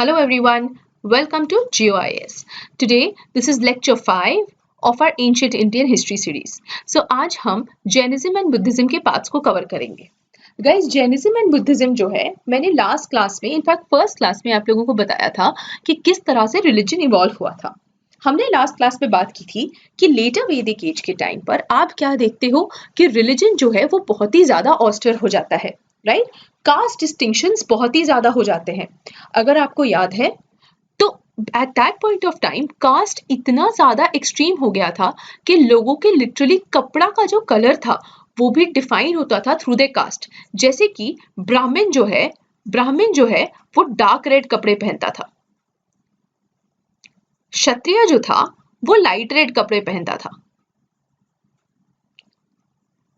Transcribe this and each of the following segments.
Hello everyone, welcome to GeoIS. Today this is lecture 5 of our Ancient Indian History series. So आज हम Jainism and Buddhism के parts को cover करेंगे. Guys Jainism and Buddhism जो है मैंने last class में इनफैक्ट फर्स्ट क्लास में आप लोगों को बताया था कि किस तरह से रिलीजन इवॉल्व हुआ था. हमने लास्ट क्लास में बात की थी कि लेटर वैदिक एज के टाइम पर आप क्या देखते हो कि रिलीजन जो है वो बहुत ही ज्यादा ऑस्टर हो जाता है, राइट? कास्ट डिस्टिंक्शंस बहुत ही ज्यादा हो जाते हैं. अगर आपको याद है तो at that point of time caste इतना ज्यादा एक्सट्रीम हो गया था कि लोगों के लिटरली कपड़ा का जो कलर था वो भी डिफाइन होता था थ्रू द कास्ट. जैसे कि ब्राह्मण जो है वो डार्क रेड कपड़े पहनता था, क्षत्रिय जो था वो लाइट रेड कपड़े पहनता था,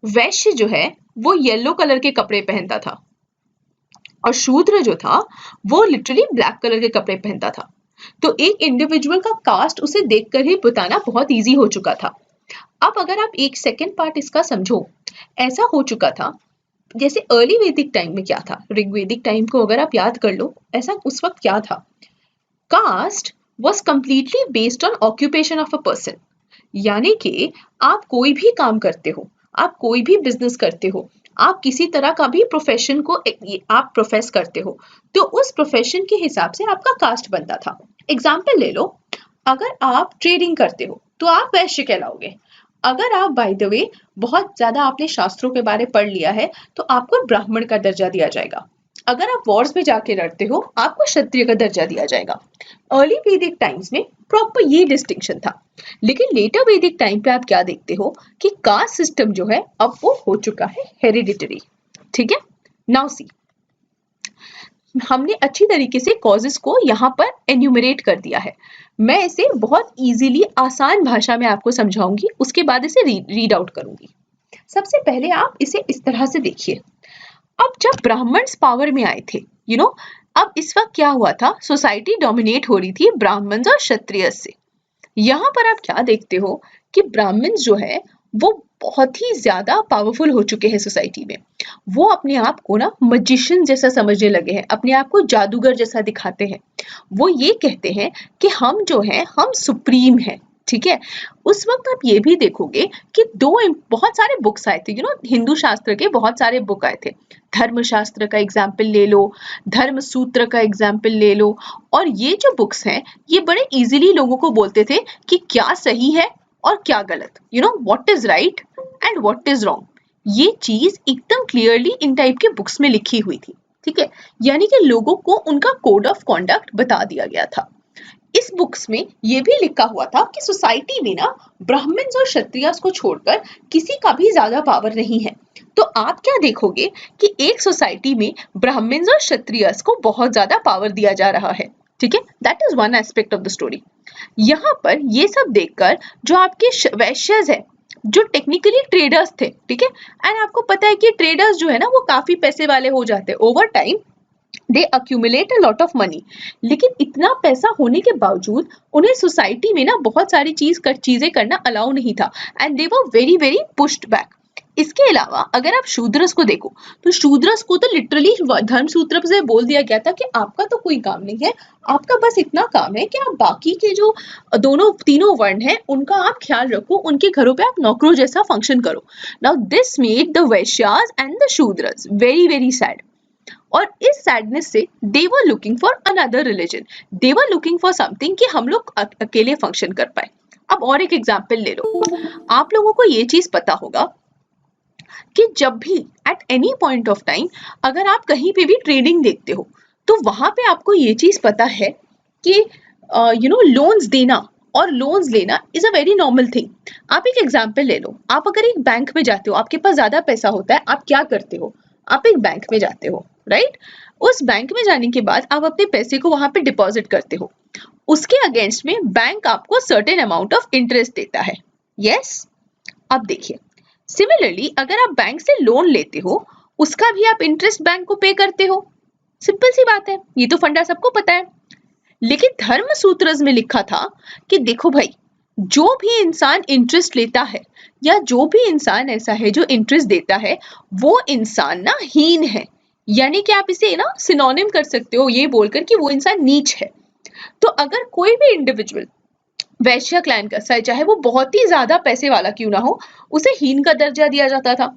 वैश्य जो है वो येलो कलर के कपड़े पहनता था और शूद्र जो था वो लिटरली ब्लैक कलर के कपड़े पहनता था. तो एक इंडिविजुअल का कास्ट उसे देखकर ही बताना बहुत इजी हो चुका था. अब अगर आप एक सेकेंड पार्ट इसका समझो, ऐसा हो चुका था जैसे अर्ली वैदिक टाइम में क्या था, ऋग्वेदिक टाइम को अगर आप याद कर लो, ऐसा उस वक्त क्या था. Caste was completely based on occupation of a person. यानी कि आप कोई भी काम करते हो, आप कोई भी बिजनेस करते हो, आप किसी तरह का भी प्रोफेशन को आप प्रोफेस करते हो, तो उस प्रोफेशन के हिसाब से आपका कास्ट बनता था. एग्जाम्पल ले लो, अगर आप ट्रेडिंग करते हो तो आप वैश्य कहलाओगे. अगर आप बाय द वे बहुत ज्यादा आपने शास्त्रों के बारे पढ़ लिया है तो आपको ब्राह्मण का दर्जा दिया जाएगा. अगर आप वॉर्स में जाके लड़ते हो आपको क्षत्रिय का दर्जा दिया जाएगा. अर्ली वैदिक टाइम्स में प्रॉपर ये डिस्टिंक्शन था. लेकिन लेटर वैदिक टाइम पे आप क्या देखते हो कि कास्ट सिस्टम जो है अब वो हो चुका है हेरिडिटरी. ठीक है, नाउ सी, हमने अच्छी तरीके से कॉजेस को यहाँ पर एन्यूमरेट कर दिया है. मैं इसे बहुत इजीली आसान भाषा में आपको समझाऊंगी, उसके बाद इसे रीड आउट करूंगी. सबसे पहले आप इसे इस तरह से देखिए. अब जब ब्राह्मण्स पावर में आए थे, अब इस वक्त क्या हुआ था, सोसाइटी डोमिनेट हो रही थी ब्राह्मण्स और क्षत्रिय से. यहाँ पर आप क्या देखते हो कि ब्राह्मण्स जो है वो बहुत ही ज्यादा पावरफुल हो चुके हैं सोसाइटी में. वो अपने आप को ना मजिशियन जैसा समझने लगे हैं, अपने आप को जादूगर जैसा दिखाते हैं. वो ये कहते हैं कि हम जो है हम सुप्रीम हैं. ठीक है, उस वक्त आप ये भी देखोगे कि बहुत सारे बुक्स आए थे, हिंदू शास्त्र के बहुत सारे बुक आए थे. धर्मशास्त्र का एग्जाम्पल ले लो, धर्म सूत्र का एग्जाम्पल ले लो, और ये जो बुक्स हैं ये बड़े इजीली लोगों को बोलते थे कि क्या सही है और क्या गलत, what is right and what is wrong. ये चीज एकदम क्लियरली इन टाइप के बुक्स में लिखी हुई थी. ठीक है, यानी कि लोगों को उनका कोड ऑफ कॉन्डक्ट बता दिया गया था. इस बुक्स में ये भी लिखा हुआ था कि सोसाइटी में ना ब्राह्मण्स और क्षत्रियस को छोड़कर किसी का भी ज्यादा पावर नहीं है. तो आप क्या देखोगे कि एक सोसाइटी में ब्राह्मण्स और क्षत्रियस को बहुत ज्यादा पावर दिया जा रहा है. ठीक है, that is one aspect of the story. यहाँ पर ये सब देखकर जो आपके वैश्यस है, जो टेक्निकली ट्रेडर्स थे, ठीक है, एंड आपको पता है कि ट्रेडर्स जो है ना वो काफी पैसे वाले हो जाते हैं over time, they accumulate a lot of money. लेकिन इतना पैसा होने के बावजूद उन्हें सोसाइटी में ना बहुत सारी चीजें करना अलाउ नहीं था, and they were very very pushed back. इसके अलावा अगर आप शूद्रस को देखो तो शूद्रस को तो लिटरली धर्म सूत्र से बोल दिया गया था कि आपका तो कोई काम नहीं है, आपका बस इतना काम है कि आप बाकी के जो तीनों वर्ण हैं उनका आप ख्याल रखो, उनके घरों पे आप नौकरों जैसा फंक्शन करो. Now this made the Vaishyas and the Shudras very very sad. और इस सैडनेस से they were looking for another religion, they were looking for something कि हम लोग अकेले फंक्शन कर पाए. अब और एक एग्जाम्पल ले लो. आप लोगों को ये चीज पता होगा कि जब भी at any point of time अगर आप कहीं पे भी ट्रेडिंग देखते हो तो वहां पे आपको ये चीज पता है कि लोन्स देना और लोन्स लेना is a very normal thing. आप एक एग्जाम्पल ले लो, आप अगर एक बैंक में जाते हो, आपके पास ज्यादा पैसा होता है, आप क्या करते हो, आप एक बैंक में जाते हो, राइट? उस बैंक में जाने के बाद आप अपने पैसे को वहां पे डिपॉजिट करते हो, उसके अगेंस्ट में बैंक आपको सर्टेन अमाउंट ऑफ इंटरेस्ट देता है. यस, अब देखिए, सिमिलरली अगर आप बैंक से लोन लेते हो उसका भी आप इंटरेस्ट बैंक को पे करते हो. सिंपल सी बात है, ये तो फंडा सबको पता है. लेकिन धर्म सूत्रस में लिखा था कि देखो भाई, जो भी इंसान इंटरेस्ट लेता है या जो भी इंसान ऐसा है जो इंटरेस्ट देता है वो इंसान ना हीन है, यानी कि आप इसे ना सिनोनिम कर सकते हो ये बोलकर कि वो इंसान नीच है। तो अगर कोई भी इंडिविजुअल वैश्य क्लैन का चाहे वो बहुत ही ज्यादा पैसे वाला क्यों ना हो, उसे हीन का दर्जा दिया जाता था।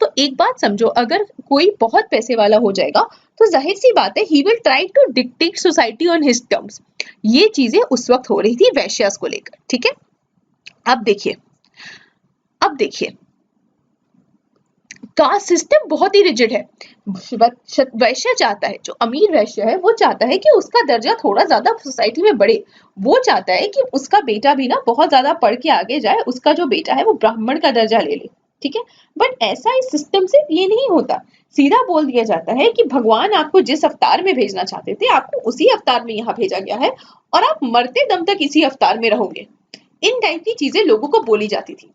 तो एक बात समझो, अगर कोई बहुत पैसे वाला हो जाएगा तो जाहिर सी बात है he will try to dictate society on his terms. ये चीजें उस वक्त हो रही थी वैश्यास को लेकर, ठीक है। अब देखिए, अब देखिए कास्ट सिस्टम बहुत ही रिजिड है। वैश्य चाहता है, जो अमीर वैश्य है वो चाहता है कि उसका दर्जा थोड़ा ज्यादा सोसाइटी में बढ़े। वो चाहता है कि उसका बेटा भी ना बहुत ज्यादा पढ़ के आगे जाए, उसका जो बेटा है वो ब्राह्मण का दर्जा ले ले, ठीक है। बट ऐसा इस सिस्टम से ये नहीं होता। सीधा बोल दिया जाता है कि भगवान आपको जिस अवतार में भेजना चाहते थे आपको उसी अवतार में यहाँ भेजा गया है और आप मरते दम तक इसी अवतार में रहोगे। इन टाइप की चीजें लोगों को बोली जाती थी।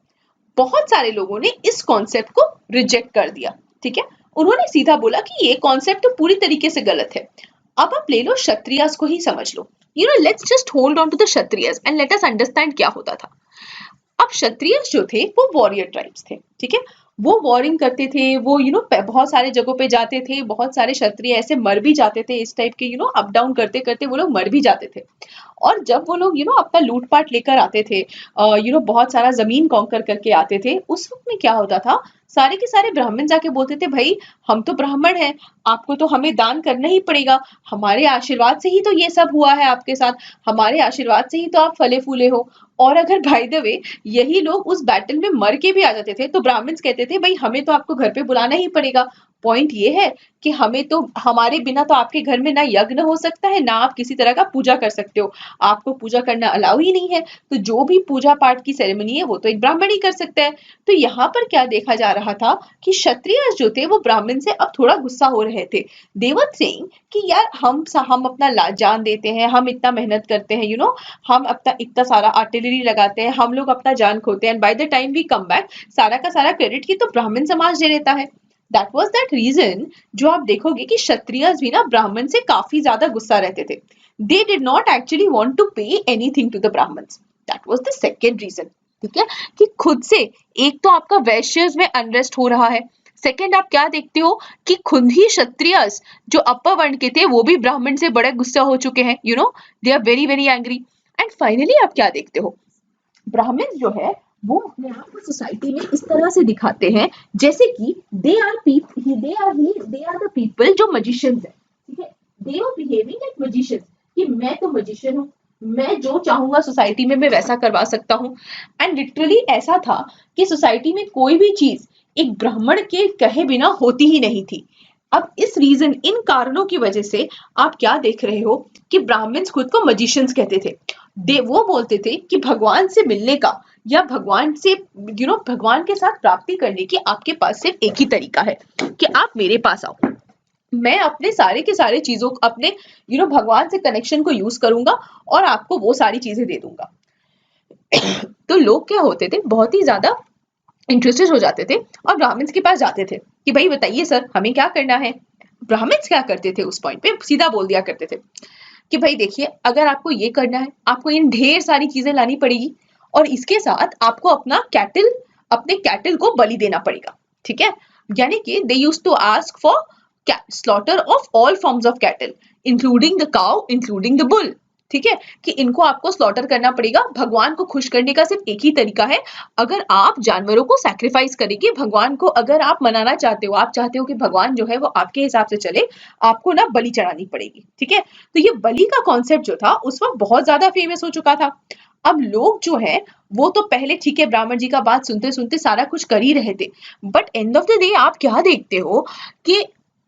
बहुत सारे लोगों ने इस कॉन्सेप्ट को रिजेक्ट कर दिया, ठीक है। उन्होंने सीधा बोला कि ये कॉन्सेप्ट तो पूरी तरीके से गलत है। अब आप ले लो क्षत्रियस को ही समझ लो। Let's just hold on to the Kshatriyas and let us understand क्या होता था। अब क्षत्रियस जो थे वो वॉरियर ट्राइब्स थे, ठीक है। वो वॉरिंग करते थे, वो बहुत सारे जगहों पे जाते थे, बहुत सारे क्षत्रिय ऐसे मर भी जाते थे इस टाइप के अप डाउन करते करते वो लोग मर भी जाते थे। और जब वो लोग अपना लूटपाट लेकर आते थे, बहुत सारा जमीन कॉन्कर करके आते थे, उस वक्त में क्या होता था, सारे के सारे ब्राह्मण जाके बोलते थे भाई हम तो ब्राह्मण हैं, आपको तो हमें दान करना ही पड़ेगा, हमारे आशीर्वाद से ही तो ये सब हुआ है आपके साथ, हमारे आशीर्वाद से ही तो आप फले फूले हो। और अगर बाय द वे यही लोग उस बैटल में मर के भी आ जाते थे तो ब्राह्मण्स कहते थे भाई हमें तो आपको घर पे बुलाना ही पड़ेगा। पॉइंट ये है कि हमें तो हमारे बिना तो आपके घर में ना यज्ञ हो सकता है, ना आप किसी तरह का पूजा कर सकते हो, आपको पूजा करना अलाउ ही नहीं है। तो जो भी पूजा पाठ की सेरेमनी है वो तो एक ब्राह्मण ही कर सकता है। तो यहाँ पर क्या देखा जा रहा था कि क्षत्रिय जो थे वो ब्राह्मण से अब थोड़ा गुस्सा हो रहे थे। दे वर सेइंग कि यार हम अपना जान देते हैं, हम इतना मेहनत करते हैं, हम अपना इतना सारा आर्टिलरी लगाते हैं, हम लोग अपना जान खोते हैं, and by the time we come back सारा का सारा क्रेडिट ही तो ब्राह्मण समाज दे देता है। दैट वाज दैट रीजन जो आप देखोगे कि क्षत्रियस भी ना ब्राह्मण से काफी ज्यादा गुस्सा रहते थे। They did not actually want to pay anything to the Brahmins. That was the second reason, ठीक है। कि खुद से एक तो आपका वैश्यस में अनरेस्ट हो रहा है, सेकंड आप क्या देखते हो कि खुद ही क्षत्रियस जो अपर वर्ण के थे वो भी ब्राह्मण से बड़े गुस्सा हो चुके हैं, they are very very angry. And finally आप क्या देखते हो, ब्राह्मण जो है वो अपने आप को सोसाइटी में इस तरह से दिखाते हैं जैसे कि दे आर द पीपल जो मजिशियंस है, ठीक है। They are behaving like magicians कि मैं तो मजिशियन हूँ, मैं जो चाहूंगा सोसाइटी में मैं वैसा करवा सकता हूँ। एंड लिटरली ऐसा था कि सोसाइटी में कोई भी चीज एक ब्राह्मण के कहे बिना होती ही नहीं थी। अब इस रीजन इन कारणों की वजह से आप क्या देख रहे हो कि ब्राह्मण्स खुद को मजिशियंस कहते थे। वो बोलते थे कि भगवान से मिलने का या भगवान से भगवान के साथ प्राप्ति करने की आपके पास सिर्फ एक ही तरीका है कि आप मेरे पास आओ, मैं अपने सारे के सारे चीजों अपने भगवान से कनेक्शन को यूज करूंगा और आपको वो सारी चीजें दे दूंगा। तो लोग क्या होते थे, बहुत ही ज्यादा इंटरेस्टेड हो जाते थे और ब्राह्मण्स के पास जाते थे कि भाई बताइए सर हमें क्या करना है। ब्राह्मण्स क्या करते थे, उस पॉइंट पे सीधा बोल दिया करते थे कि भाई देखिए अगर आपको ये करना है आपको इन ढेर सारी चीजें लानी पड़ेगी और इसके साथ आपको अपने कैटल को बलि देना पड़ेगा, ठीक है। यानी कि they used to ask for slaughter of all forms of cattle including the cow including the bull, ठीक है। कि इनको आपको स्लॉटर करना पड़ेगा। भगवान को खुश करने का सिर्फ एक ही तरीका है, अगर आप जानवरों को सैक्रिफाइस करेंगे, भगवान को अगर आप मनाना चाहते हो, आप चाहते हो कि भगवान जो है वो आपके हिसाब से चले, आपको ना बलि चढ़ानी पड़ेगी, ठीक है। तो ये बलि का कॉन्सेप्ट जो था उस वक्त बहुत ज्यादा फेमस हो चुका था। अब लोग जो है वो तो पहले ठीक है ब्राह्मण जी का बात सुनते सुनते सारा कुछ कर ही रहे थे, but end of the day आप क्या देखते हो कि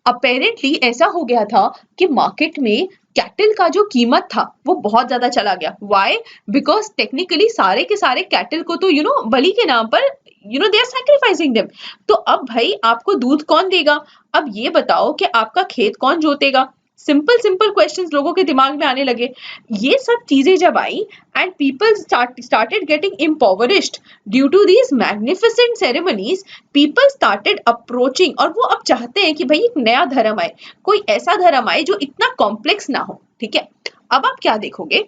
अपेरेंटली ऐसा हो गया था कि मार्केट में कैटल का जो कीमत था वो बहुत ज्यादा चला गया। व्हाई? बिकॉज टेक्निकली सारे के सारे कैटल को तो बलि के नाम पर दे आर सैक्रिफाइसिंग देम। तो अब भाई आपको दूध कौन देगा, अब ये बताओ कि आपका खेत कौन जोतेगा। सिंपल सिंपल क्वेश्चंस लोगों के दिमाग में आने लगे। ये सब चीजें जब आई and people started getting impoverished due to these magnificent ceremonies, people started approaching और वो अब चाहते हैं कि भाई एक नया धर्म आए, कोई ऐसा धर्म आए जो इतना कॉम्प्लेक्स ना हो, ठीक है। अब आप क्या देखोगे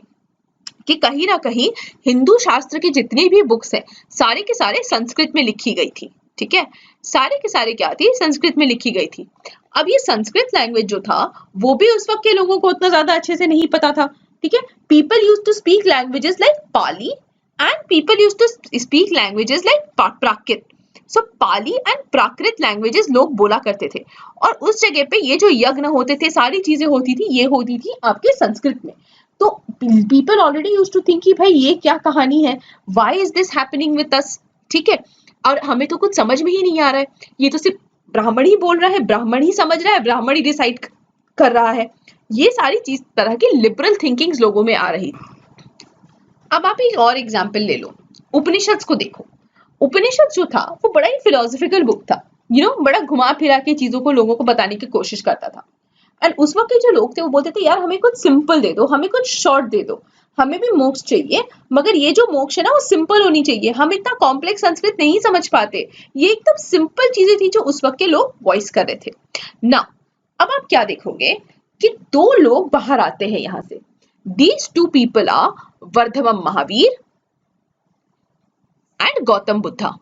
कि कहीं ना कहीं हिंदू शास्त्र की जितनी भी बुक्स हैं सारे के सारे संस्कृत में लिखी गई थी, ठीक है, सारे के सारे क्या थी, संस्कृत में लिखी गई थी। अब ये संस्कृत लैंग्वेज जो था वो भी उस वक्त के लोगों को उतना ज्यादा अच्छे से नहीं पता था, ठीक है। People used to speak languages like Pali and people used to speak languages like Prakrit. So Pali and Prakrit languages लोग बोला करते थे, और उस जगह पे ये जो यज्ञ होते थे, सारी चीजें होती थी, ये होती थी आपके संस्कृत में। तो people already used to think कि भाई ये क्या कहानी है, why is this happening with us, ठीक है। और हमें तो कुछ समझ में ही नहीं आ रहा है, ये तो सिर्फ ब्राह्मण ही बोल रहा है, ब्राह्मण ही समझ रहा है, ब्राह्मण ही डिसाइड कर रहा है। ये सारी चीज तरह की लिबरल थिंकिंग्स लोगों में आ रही थी। अब आप एक और एग्जाम्पल ले लो, उपनिषद को देखो। उपनिषद जो था वो बड़ा ही फिलोसफिकल बुक था, बड़ा घुमा फिरा के चीजों को लोगों को बताने की कोशिश करता था। एंड उस वक्त के जो लोग थे वो बोलते थे यार हमें कुछ सिंपल दे दो, हमें कुछ शॉर्ट दे दो, हमें भी मोक्ष चाहिए, मगर ये जो मोक्ष है ना वो सिंपल होनी चाहिए, हम इतना कॉम्प्लेक्स संस्कृत नहीं समझ पाते, ये एकदम सिंपल चीजें थी जो उस वक्त के लोग वॉइस कर रहे थे ना। अब आप क्या देखोगे कि दो लोग बाहर आते हैं यहां से, these two people are Vardhaman Mahavir and Gautam Buddha.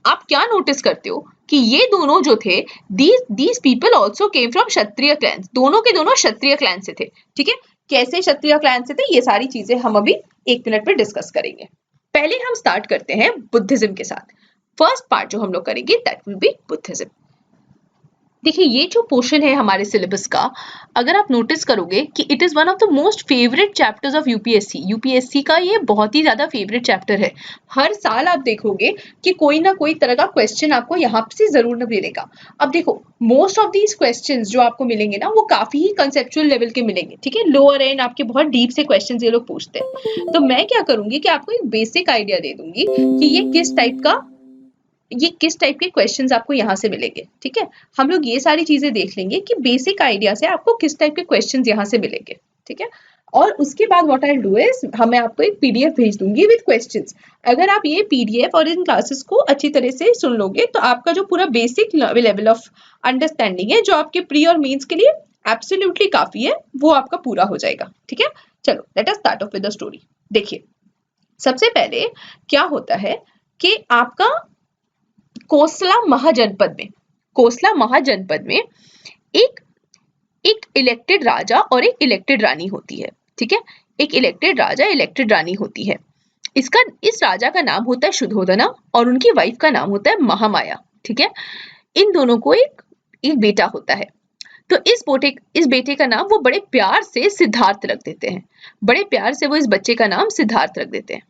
आप क्या नोटिस करते हो कि ये दोनों जो थे, these people also came from Kshatriya clans, दोनों के दोनों क्षत्रिय क्लैन से थे, ठीक है। कैसे क्षत्रिय क्लैन से थे, ये सारी चीजें हम अभी 1 मिनट में डिस्कस करेंगे। पहले हम स्टार्ट करते हैं बुद्धिज्म के साथ। फर्स्ट पार्ट जो हम लोग करेंगे दैट विल बी बुद्धिज्म। देखिए ये जो पोर्शन है हमारे सिलेबस का, अगर आप नोटिस करोगे कि it is one of the most favourite chapters of UPSC. UPSC का ये बहुत ही ज्यादा फेवरेट चैप्टर है। हर साल आप देखोगे कि कोई ना कोई तरह का क्वेश्चन आपको यहाँ से जरूर न मिलेगा। अब देखो मोस्ट ऑफ दीज क्वेश्चंस जो आपको मिलेंगे ना वो काफी ही कंसेप्चुअल लेवल के मिलेंगे, ठीक है। लोअर एंड आपके बहुत डीप से क्वेश्चन ये लोग पूछते हैं। तो मैं क्या करूंगी कि आपको एक बेसिक आइडिया दे दूंगी कि ये किस टाइप के क्वेश्चंस आपको यहाँ से मिलेंगे, ठीक है। हम लोग ये सारी चीजें देख लेंगे कि बेसिक आइडिया से आपको किस टाइप के क्वेश्चंस यहाँ से मिलेंगे, ठीक है। और उसके बाद व्हाट आई डू इज मैं आपको एक पीडीएफ भेज दूंगी विद क्वेश्चंस। अगर आप ये पीडीएफ और इन क्लासेस को अच्छी तरह से सुन लोगे तो आपका जो पूरा बेसिक लेवल ऑफ अंडरस्टैंडिंग है जो आपके प्री और मेंस के लिए एब्सोल्युटली काफी है, वो आपका पूरा हो जाएगा, ठीक है। चलो let us start of with the story. देखिए सबसे पहले क्या होता है कि आपका कोसला महाजनपद में एक इलेक्टेड राजा और एक इलेक्टेड रानी होती है, ठीक है। एक इलेक्टेड राजा इलेक्टेड रानी होती है। इस राजा का नाम होता है शुद्धोधना और उनकी वाइफ का नाम होता है महामाया, ठीक है। इन दोनों को एक बेटा होता है। तो इस बेटे का नाम वो बड़े प्यार से सिद्धार्थ रख देते हैं। बड़े प्यार से वो इस बच्चे का नाम सिद्धार्थ रख देते हैं।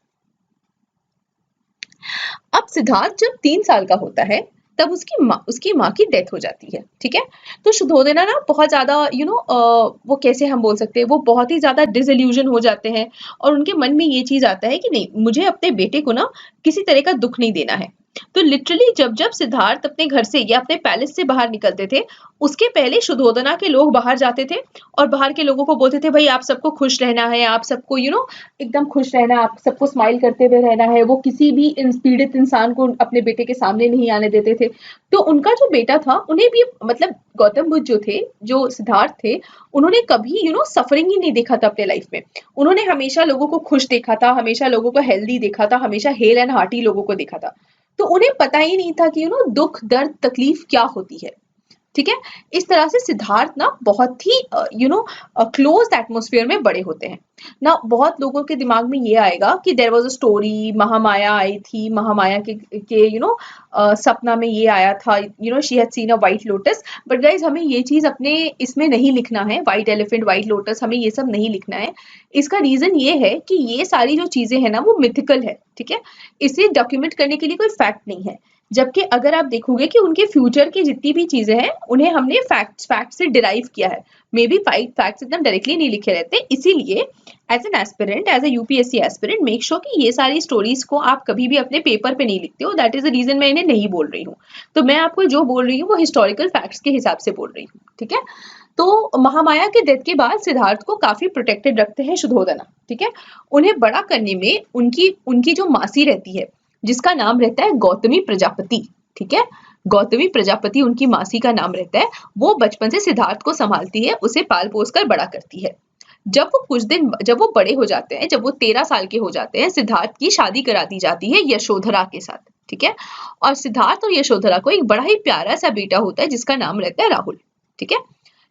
अब सिद्धार्थ जब 3 साल का होता है तब उसकी माँ की डेथ हो जाती है, ठीक है। तो शुद्धोधना ना बहुत ज्यादा वो कैसे हम बोल सकते हैं, वो बहुत ही ज्यादा डिसइल्यूजन हो जाते हैं और उनके मन में ये चीज आता है कि नहीं, मुझे अपने बेटे को ना किसी तरह का दुख नहीं देना है। तो लिटरली जब सिद्धार्थ अपने घर से या अपने पैलेस से बाहर निकलते थे उसके पहले शुद्धोधना के लोग बाहर जाते थे और बाहर के लोगों को बोलते थे भाई आप सबको खुश रहना है, आप सबको एकदम खुश रहना, आप सबको स्माइल करते हुए रहना है। वो किसी भी पीड़ित इंसान को अपने बेटे के सामने नहीं आने देते थे। तो उनका जो बेटा था उन्हें भी मतलब गौतम बुद्ध जो सिद्धार्थ थे, उन्होंने कभी सफरिंग ही नहीं देखा था अपने लाइफ में। उन्होंने हमेशा लोगों को खुश देखा था, हमेशा लोगों को हेल्दी देखा था, हमेशा हेल एंड हार्टी लोगों को देखा था। तो उन्हें पता ही नहीं था कि दुख दर्द तकलीफ क्या होती है, ठीक है। इस तरह से सिद्धार्थ ना बहुत ही क्लोज एटमॉस्फेयर में बड़े होते हैं ना। बहुत लोगों के दिमाग में ये आएगा कि there was a story, Mahamaya आई थी, महामाया के सपना में ये आया था, she had seen a white lotus. But guys हमें ये चीज अपने इसमें नहीं लिखना है, व्हाइट एलिफेंट व्हाइट लोटस, हमें ये सब नहीं लिखना है। इसका रीजन ये है कि ये सारी जो चीजें हैं ना वो मिथिकल है, ठीक है। इसे डॉक्यूमेंट करने के लिए कोई फैक्ट नहीं है। जबकि अगर आप देखोगे कि उनके फ्यूचर की जितनी भी चीजें हैं उन्हें हमने फैक्ट से डिराइव किया है। मे बी फैक्ट्स एकदम डायरेक्टली नहीं लिखे रहते, इसीलिए as an aspirant, as a UPSC aspirant, make sure कि ये सारी स्टोरीज को आप कभी भी अपने पेपर पे नहीं लिखते हो। दैट इज द रीजन मैं इन्हें नहीं बोल रही हूँ। तो मैं आपको जो बोल रही हूँ वो हिस्टोरिकल फैक्ट्स के हिसाब से बोल रही हूँ, ठीक है। तो महामाया के डेथ के बाद सिद्धार्थ को काफी प्रोटेक्टेड रखते हैं शुद्धोधना, ठीक है। उन्हें बड़ा करने में उनकी जो मासी रहती है जिसका नाम रहता है गौतमी प्रजापति, ठीक है। गौतमी प्रजापति उनकी मासी का नाम रहता है। वो बचपन से सिद्धार्थ को संभालती है, उसे पाल पोस कर बड़ा करती है। जब वो बड़े हो जाते हैं, जब वो 13 साल के हो जाते हैं, सिद्धार्थ की शादी करा दी जाती है यशोधरा के साथ, ठीक है। और सिद्धार्थ और यशोधरा को एक बड़ा ही प्यारा सा बेटा होता है जिसका नाम रहता है राहुल, ठीक है।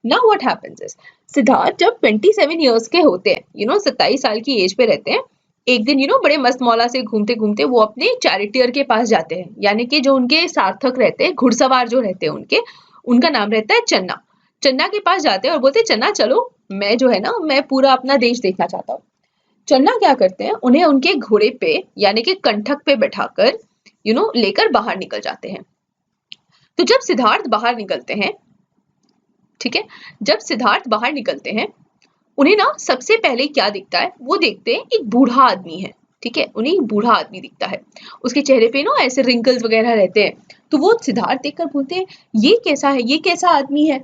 Now what happens is, Siddharth जब 27 इयर्स के होते हैं, 27 साल की एज पे रहते हैं, एक दिन बड़े मस्त मौला से घूमते घूमते वो अपने चैरिटियर के पास जाते हैं, यानी कि जो उनके सार्थक रहते हैं, घुड़सवार जो रहते हैं उनका नाम रहता है चन्ना। चन्ना के पास जाते हैं और बोलते हैं चन्ना चलो, मैं जो है ना, मैं पूरा अपना देश देखना चाहता हूँ। चन्ना क्या करते हैं, उन्हें उनके घोड़े पे यानी कि कंठक पे बैठाकर लेकर बाहर निकल जाते हैं। तो जब सिद्धार्थ बाहर निकलते हैं, ठीक है, जब सिद्धार्थ बाहर निकलते हैं, उन्हें ना सबसे पहले क्या दिखता है, वो देखते हैं एक बूढ़ा आदमी है, ठीक है, उन्हें एक बूढ़ा आदमी दिखता है, उसके चेहरे पे ना ऐसे रिंकल्स वगैरह रहते हैं। तो वो सिद्धार्थ देखकर बोलते हैं ये कैसा है, ये कैसा आदमी है।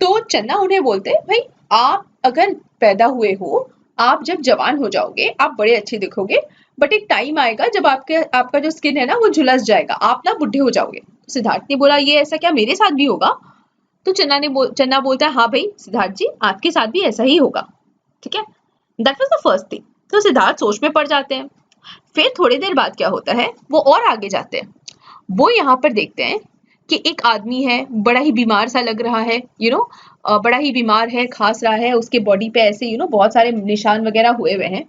तो चन्ना उन्हें बोलते हैं भाई आप अगर पैदा हुए हो, आप जब जवान हो जाओगे आप बड़े अच्छे दिखोगे, बट एक टाइम आएगा जब आपका जो स्किन है ना वो झुलस जाएगा, आप ना बुढ़े हो जाओगे। सिद्धार्थ ने बोला ये ऐसा क्या मेरे साथ भी होगा? तो चन्ना बोलता है हाँ भाई सिद्धार्थ जी आपके साथ भी ऐसा ही होगा, ठीक है। That was the first thing. तो सिद्धार्थ सोच में पड़ जाते हैं। फिर थोड़ी देर बाद क्या होता है, वो और आगे जाते हैं, वो यहाँ पर देखते हैं कि एक आदमी है, बड़ा ही बीमार सा लग रहा है, बड़ा ही बीमार है, खांस रहा है, उसके बॉडी पे ऐसे बहुत सारे निशान वगैरह हुए हुए हैं,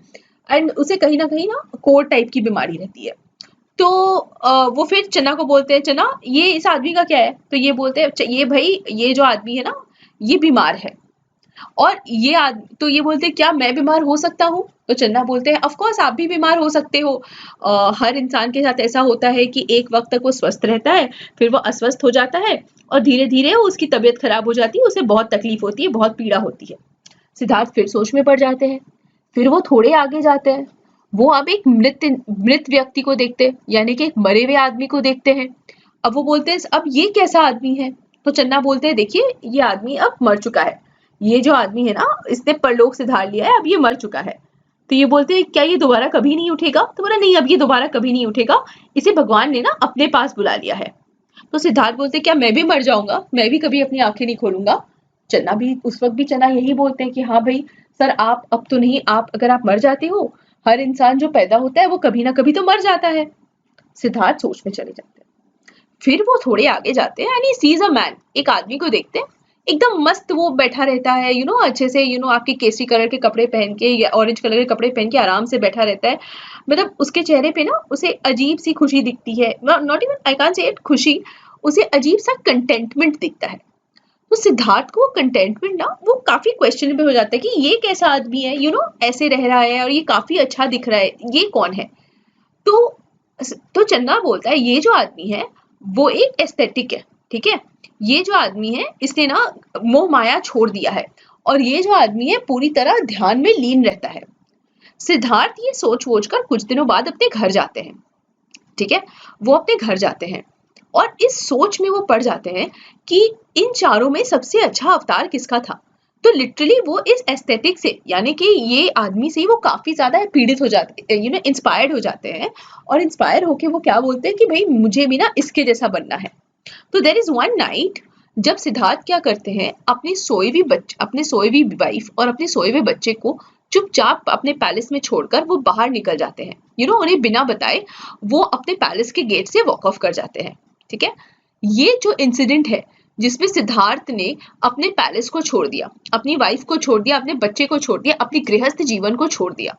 एंड उसे कहीं ना कोर टाइप की बीमारी रहती है। तो वो फिर चन्ना को बोलते हैं चन्ना ये इस आदमी का क्या है? तो ये बोलते हैं ये भाई ये जो आदमी है ना ये बीमार है। और तो ये बोलते हैं क्या मैं बीमार हो सकता हूँ? तो चन्ना बोलते हैं ऑफ कोर्स आप भी बीमार हो सकते हो। हर इंसान के साथ ऐसा होता है कि एक वक्त तक वो स्वस्थ रहता है, फिर वो अस्वस्थ हो जाता है और धीरे धीरे उसकी तबीयत खराब हो जाती है, उसे बहुत तकलीफ होती है, बहुत पीड़ा होती है। सिद्धार्थ फिर सोच में पड़ जाते हैं। फिर वो थोड़े आगे जाते हैं, वो अब एक मृत व्यक्ति को देखते हैं, यानी कि एक मरे हुए आदमी को देखते हैं। अब वो बोलते हैं अब ये कैसा आदमी है? तो चन्ना बोलते हैं देखिए ये आदमी अब मर चुका है, ये जो आदमी है ना इसने परलोक सिधार लिया है, अब ये मर चुका है। तो ये बोलते हैं क्या ये दोबारा कभी नहीं उठेगा? तो बोला नहीं अब ये दोबारा कभी नहीं उठेगा, इसे भगवान ने ना अपने पास बुला लिया है। तो सिद्धार्थ बोलते क्या मैं भी मर जाऊंगा, मैं भी कभी अपनी आंखें नहीं खोलूंगा? चन्ना भी उस वक्त भी चन्ना यही बोलते हैं कि हाँ भाई सर आप अब तो नहीं, आप अगर आप मर जाते हो, हर इंसान जो पैदा होता है वो कभी ना कभी तो मर जाता है। सिद्धार्थ सोच में चले जाते हैं। फिर वो थोड़े आगे जाते हैं and he sees a man, एक आदमी को देखते हैं, एकदम मस्त वो बैठा रहता है, अच्छे से आपके केसरी कलर के कपड़े पहन के या ऑरेंज कलर के कपड़े पहन के आराम से बैठा रहता है। मतलब उसके चेहरे पे ना उसे अजीब सी खुशी दिखती है, not even I can't say it खुशी, उसे अजीब सा कंटेंटमेंट दिखता है। तो सिद्धार्थ को कंटेंटमेंट ना वो काफी क्वेश्चनेबल हो जाता है कि ये कैसा आदमी है, ऐसे रह रहा है और ये काफी अच्छा दिख रहा है, ये कौन है? तो चन्ना बोलता है ये जो आदमी है वो एक एस्थेटिक है, ठीक है, ये जो आदमी है इसने ना मोह माया छोड़ दिया है और ये जो आदमी है पूरी तरह ध्यान में लीन रहता है। सिद्धार्थ ये सोच कर कुछ दिनों बाद अपने घर जाते हैं, ठीक है, वो अपने घर जाते हैं और इस सोच में वो पड़ जाते हैं कि इन चारों में सबसे अच्छा अवतार किसका था। तो लिटरली वो इस एस्थेटिक से यानी कि ये आदमी से ही वो काफी ज्यादा पीड़ित हो जाते, इंस्पायर्ड हो जाते हैं और इंस्पायर होके वो क्या बोलते हैं कि भाई मुझे भी ना इसके जैसा बनना है। तो देयर इज वन नाइट जब सिद्धार्थ क्या करते हैं अपनी सोई हुई वाइफ और अपने सोए हुए बच्चे को चुपचाप अपने पैलेस में छोड़कर वो बाहर निकल जाते हैं, उन्हें बिना बताए वो अपने पैलेस के गेट से वॉक ऑफ कर जाते हैं, ठीक है। ये जो इंसिडेंट है जिसमें सिद्धार्थ ने अपने पैलेस को छोड़ दिया, अपनी वाइफ को छोड़ दिया, अपने बच्चे को छोड़ दिया, अपनी गृहस्थ जीवन को छोड़ दिया,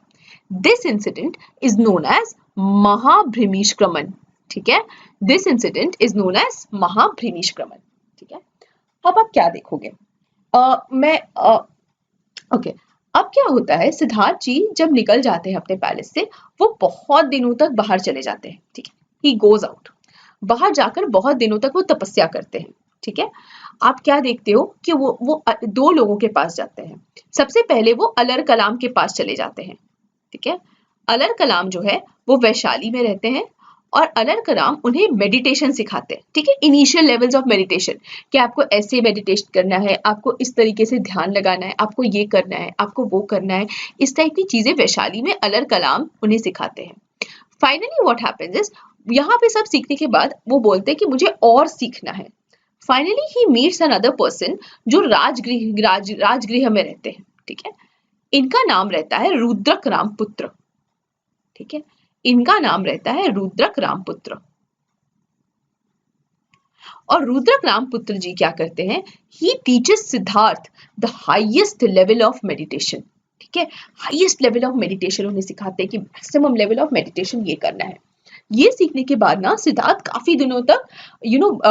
this incident is known as Mahabhinishkramana, ठीक है, this incident is known as Mahabhinishkramana, ठीक है। अब आप क्या देखोगे? ओके, अब क्या होता है सिद्धार्थ जी जब निकल जाते हैं अपने पैलेस से, वो बहुत दिनों तक बाहर चले जाते हैं, ठीक है, ही गोज आउट, बाहर जाकर बहुत दिनों तक वो तपस्या करते हैं, ठीक है। आप क्या देखते हो कि वो दो लोगों के पास जाते हैं। सबसे पहले वो अलर कलाम के पास चले जाते हैं, ठीक है। अलर कलाम जो है वो वैशाली में रहते हैं और अलर कलाम उन्हें मेडिटेशन सिखाते हैं, ठीक है, इनिशियल लेवल्स ऑफ मेडिटेशन, कि आपको ऐसे मेडिटेट करना है, आपको इस तरीके से ध्यान लगाना है, आपको ये करना है, आपको वो करना है, इस टाइप की चीजें वैशाली में अलर कलाम उन्हें सिखाते हैं। फाइनली व्हाट हैपेंस इज यहाँ पे सब सीखने के बाद वो बोलते हैं कि मुझे और सीखना है। Finally he meets another person जो राजगृह में रहते हैं, ठीक है। इनका नाम रहता है रुद्रक रामपुत्र, ठीक है, इनका नाम रहता है रुद्रक रामपुत्र। और रुद्रक रामपुत्र जी क्या करते हैं, he teaches Siddharth the highest level of meditation. ठीक है, हाईएस्ट लेवल ऑफ मेडिटेशन उन्हें सिखाते हैं कि मैक्सिमम लेवल ऑफ मेडिटेशन ये करना है। ये सीखने के बाद ना सिद्धार्थ काफी दिनों तक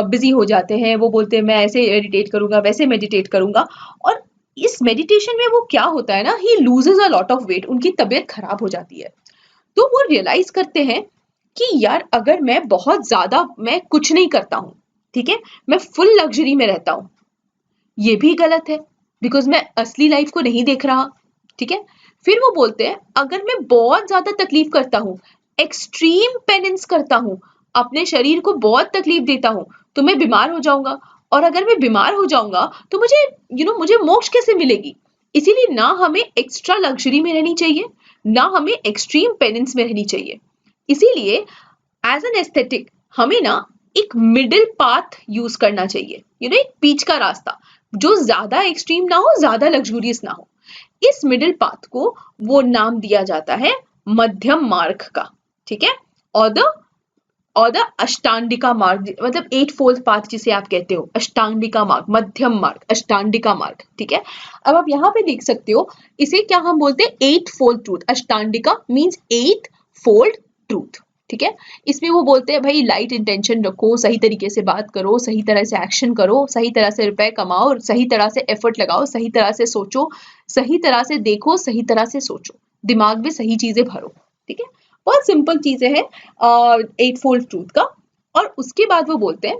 बिजी हो जाते हैं। वो बोलते हैं मैं ऐसे मेडिटेट करूंगा, वैसे मेडिटेट करूंगा, और इस मेडिटेशन में वो क्या होता है ना, he loses a lot of weight, उनकी तबीयत खराब हो जाती है। तो वो रियलाइज करते हैं कि यार अगर मैं बहुत ज्यादा मैं कुछ नहीं करता हूँ, ठीक है, मैं फुल लग्जरी में रहता हूँ, ये भी गलत है बिकॉज मैं असली लाइफ को नहीं देख रहा। ठीक है, फिर वो बोलते हैं अगर मैं बहुत ज्यादा तकलीफ करता हूँ, एक्सट्रीम पेनेंस करता हूँ, अपने शरीर को बहुत तकलीफ देता हूँ, तो मैं बीमार हो जाऊंगा, और अगर मैं बीमार हो जाऊंगा तो मुझे मोक्ष कैसे मिलेगी। इसीलिए ना हमें एक्स्ट्रा लग्जरी में रहनी चाहिए, ना हमें एक्सट्रीम पेनेंस में रहनी चाहिए। इसीलिए एज एन एस्थेटिक हमें ना एक मिडिल पाथ यूज करना चाहिए, एक बीच का रास्ता, जो ज्यादा एक्सट्रीम ना हो, ज्यादा लग्जूरियस ना हो। इस मिडिल पाथ को वो नाम दिया जाता है मध्यम मार्ग का। ठीक है, और द अष्टांगिका मार्ग, मतलब 8 फोल्ड पाथ जिसे आप कहते हो, अष्टांगिका मार्ग, मध्यम मार्ग, अष्टांगिका मार्ग। ठीक है, अब आप यहाँ पे देख सकते हो इसे क्या हम बोलते हैं, 8 fold truth. Ashtangika means 8 fold truth. ठीक है, इसमें वो बोलते हैं भाई लाइट इंटेंशन रखो, सही तरीके से बात करो, सही तरह से एक्शन करो, सही तरह से रुपए कमाओ, सही तरह से एफर्ट लगाओ, सही तरह से सोचो, सही तरह से देखो, सही तरह से सोचो, दिमाग में सही चीजें भरो। ठीक है, बहुत सिंपल चीजें हैं 8 फोल्ड ट्रूथ का। और उसके बाद वो बोलते हैं,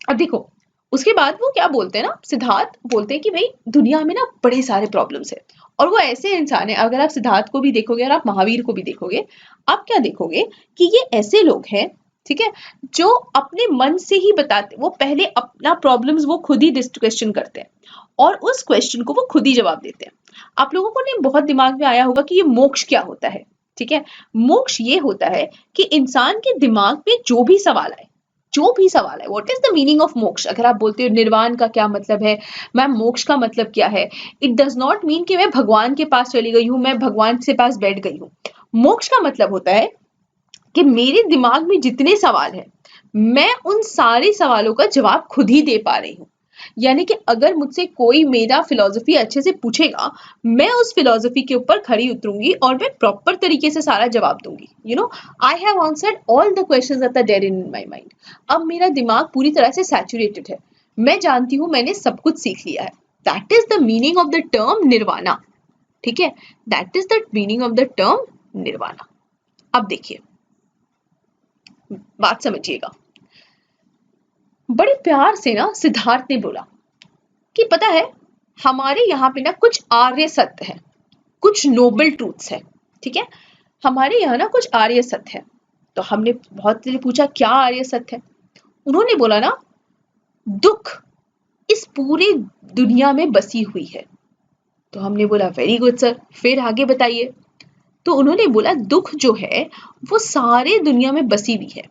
अब देखो उसके बाद वो क्या बोलते हैं ना, सिद्धार्थ बोलते हैं कि भाई दुनिया में ना बड़े सारे प्रॉब्लम्स है, और वो ऐसे इंसान है, अगर आप सिद्धार्थ को भी देखोगे और आप महावीर को भी देखोगे, आप क्या देखोगे कि ये ऐसे लोग हैं, ठीक है, जो अपने मन से ही बताते, वो पहले अपना प्रॉब्लम्स वो खुद ही क्वेश्चन करते हैं और उस क्वेश्चन को वो खुद ही जवाब देते हैं। आप लोगों को ने बहुत दिमाग में आया होगा कि ये मोक्ष क्या होता है। ठीक है, मोक्ष ये होता है कि इंसान के दिमाग में जो भी सवाल आए, what is the meaning of मोक्ष। अगर आप बोलते हो निर्वाण का क्या मतलब है, मैम मोक्ष का मतलब क्या है, इट डज नॉट मीन कि मैं भगवान के पास चली गई हूँ, मैं भगवान के पास बैठ गई हूँ। मोक्ष का मतलब होता है कि मेरे दिमाग में जितने सवाल हैं, मैं उन सारे सवालों का जवाब खुद ही दे पा रही हूँ। यानी कि अगर मुझसे कोई मेरा फिलॉसफी अच्छे से पूछेगा, मैं उस फिलॉसफी के ऊपर खड़ी उतरूंगी और मैं प्रॉपर तरीके से सारा जवाब दूंगी। I have answered all the questions that are there in my mind. अब मेरा दिमाग पूरी तरह से सैचुरेटेड है, मैं जानती हूँ मैंने सब कुछ सीख लिया है। That is the meaning of the term nirvana. ठीक है, that is the meaning of the term nirvana. अब देखिए, बात समझिएगा, बड़े प्यार से ना सिद्धार्थ ने बोला कि पता है हमारे यहाँ पे ना कुछ आर्य सत्य है, कुछ नोबल ट्रूथ्स है। ठीक है, हमारे यहाँ ना कुछ आर्य सत्य है। तो हमने बहुत से पूछा क्या आर्य सत्य है। उन्होंने बोला ना, दुख इस पूरी दुनिया में बसी हुई है। तो हमने बोला वेरी गुड सर, फिर आगे बताइए। तो उन्होंने बोला दुख जो है वो सारे दुनिया में बसी हुई है,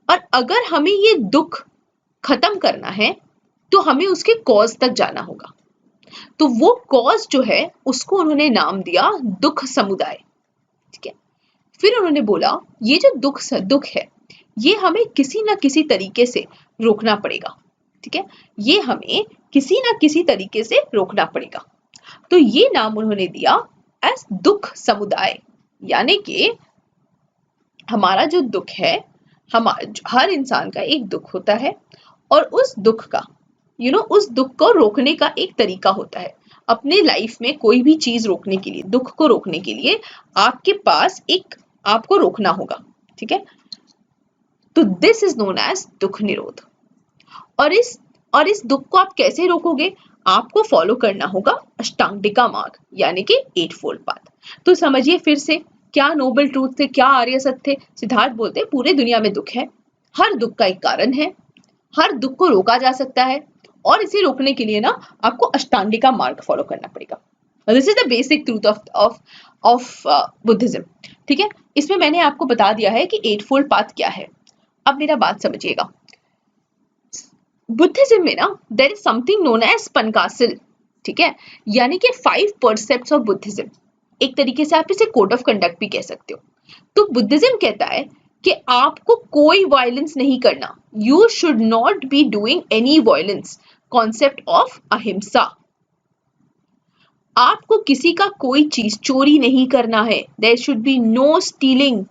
और अगर हमें ये दुख खत्म करना है तो हमें उसके कॉज तक जाना होगा। तो वो कॉज जो है उसको उन्होंने नाम दिया दुख समुदाय। ठीक है, फिर उन्होंने बोला ये जो दुख है ये हमें किसी ना किसी तरीके से रोकना पड़ेगा। ठीक है, ये हमें किसी ना किसी तरीके से रोकना पड़ेगा। तो ये नाम उन्होंने दिया एज दुख समुदाय। यानी कि हमारा जो दुख है, हर इंसान का एक दुख होता है, और उस दुख का उस दुख को रोकने का एक तरीका होता है। अपने लाइफ में कोई भी चीज रोकने के लिए, दुख को रोकने के लिए आपके पास आपको रोकना होगा। ठीक है, तो दिस इज नोन एज दुख निरोध। और इस दुख को आप कैसे रोकोगे, आपको फॉलो करना होगा अष्टांगिका मार्ग, यानी कि 8 फोल्ड पाथ। तो समझिए फिर से, क्या नोबल ट्रूथ थे, क्या आर्य सत्य थे। सिद्धार्थ बोलते पूरे दुनिया में दुख है, हर दुख का एक कारण है, हर दुख को रोका जा सकता है, और इसे रोकने के लिए ना आपको अष्टांगिका मार्ग फॉलो करना पड़ेगा। This is the basic truth of Buddhism. ठीक है, इसमें मैंने आपको बता दिया है कि 8 फोल्ड पाथ क्या है। अब मेरा बात समझिएगा, बुद्धिज्म में ना there is something known as Panchsheel. ठीक है, यानी कि 5 परसेप्ट्स ऑफ बुद्धिज्म। एक तरीके से आप इसे कोड ऑफ कंडक्ट भी कह सकते हो। तो बुद्धिज्म कहता है कि आपको कोई वायलेंस नहीं करना, you should not be doing any violence, concept of अहिंसा। आपको किसी का कोई चीज चोरी नहीं करना है, there should be no stealing,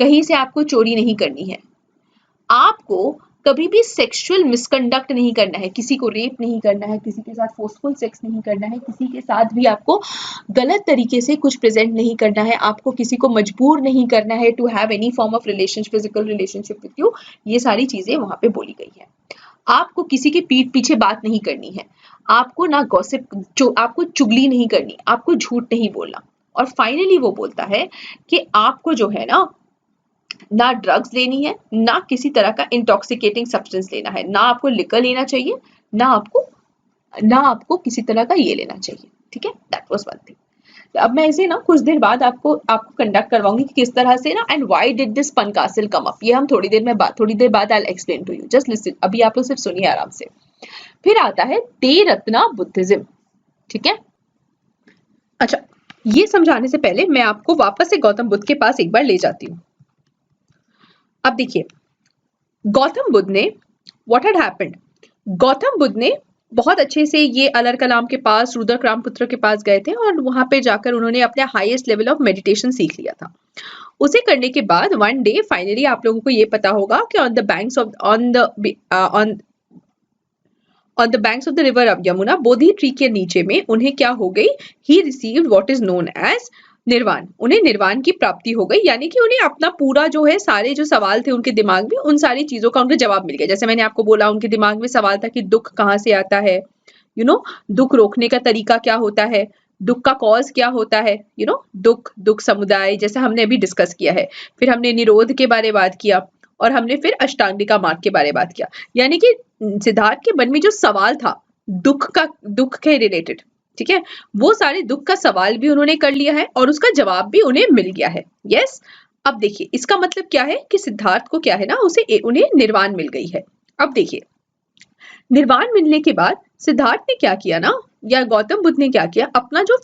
कहीं से आपको चोरी नहीं करनी है। आपको कभी भी सेक्सुअल मिसकंडक्ट नहीं करना है, किसी को रेप नहीं करना है, किसी के साथ फोर्सफुल सेक्स नहीं करना है, किसी के साथ भी आपको गलत तरीके से कुछ प्रेजेंट नहीं करना है, आपको किसी को मजबूर नहीं करना है to have any form of relationship, physical relationship with you. ये सारी चीजें वहां पे बोली गई है। आपको किसी के पीठ पीछे बात नहीं करनी है, आपको ना गॉसिप, आपको चुगली नहीं करनी, आपको झूठ नहीं बोलना। और फाइनली वो बोलता है कि आपको जो है ना ड्रग्स लेनी है, ना किसी तरह का इंटॉक्सिकेटिंग सब्सटेंस लेना है, ना आपको लिकर लेना चाहिए, ना आपको किसी तरह का ये लेना चाहिए। ठीक है, दैट वाज वन थिंग। अब मैं इसे ना कुछ देर बाद आपको कंडक्ट करवाऊंगी कि किस तरह से ना, एंड व्हाई डिड दिस पन कासिल कम अप, ये हम थोड़ी देर बाद I will explain to you, just listen, अभी आप लोग सिर्फ सुनिए आराम से। फिर आता है तेरत्ना बुद्धिज्म। ठीक है, अच्छा, ये समझाने से पहले मैं आपको वापस से गौतम बुद्ध के पास एक बार ले जाती हूँ। अब देखिए, गौतम बुद्ध ने what had happened, Gautam Buddha ने बहुत अच्छे से ये अलर कलाम के पास, रुद्रकामपुत्र के पास गए थे और वहां पे जाकर उन्होंने अपने हाईएस्ट लेवल ऑफ मेडिटेशन सीख लिया था। उसे करने के बाद वन डे फाइनली आप लोगों को ये पता होगा कि on the banks of the river of Yamuna, Bodhi tree के नीचे में उन्हें क्या हो गई, he received what is known as nirvana, उन्हें निर्वाण की प्राप्ति हो गई। यानी कि उन्हें अपना पूरा जो है, सारे जो सवाल थे उनके दिमाग में, उन सारी चीजों का उनका जवाब मिल गया। जैसे मैंने आपको बोला, उनके दिमाग में सवाल था कि दुख कहाँ से आता है, दुख रोकने का तरीका क्या होता है, दुख का कॉज क्या होता है, दुख समुदाय, जैसे हमने अभी डिस्कस किया है। फिर हमने निरोध के बारे में बात किया और हमने फिर अष्टांगिका मार्ग के बारे में बात किया। यानी कि सिद्धार्थ के मन में जो सवाल था दुख के रिलेटेड, ठीक है, वो सारे दुख का सवाल भी उन्होंने कर लिया है और उसका जवाब भी उन्हें मिल गया है। यस, अब देखिए इसका मतलब क्या है कि सिद्धार्थ को क्या है ना, उन्हें निर्वाण मिल गई है। अब देखिए, निर्वाण मिलने के बाद सिद्धार्थ ने क्या किया ना, या गौतम बुद्ध ने क्या किया, अपना जो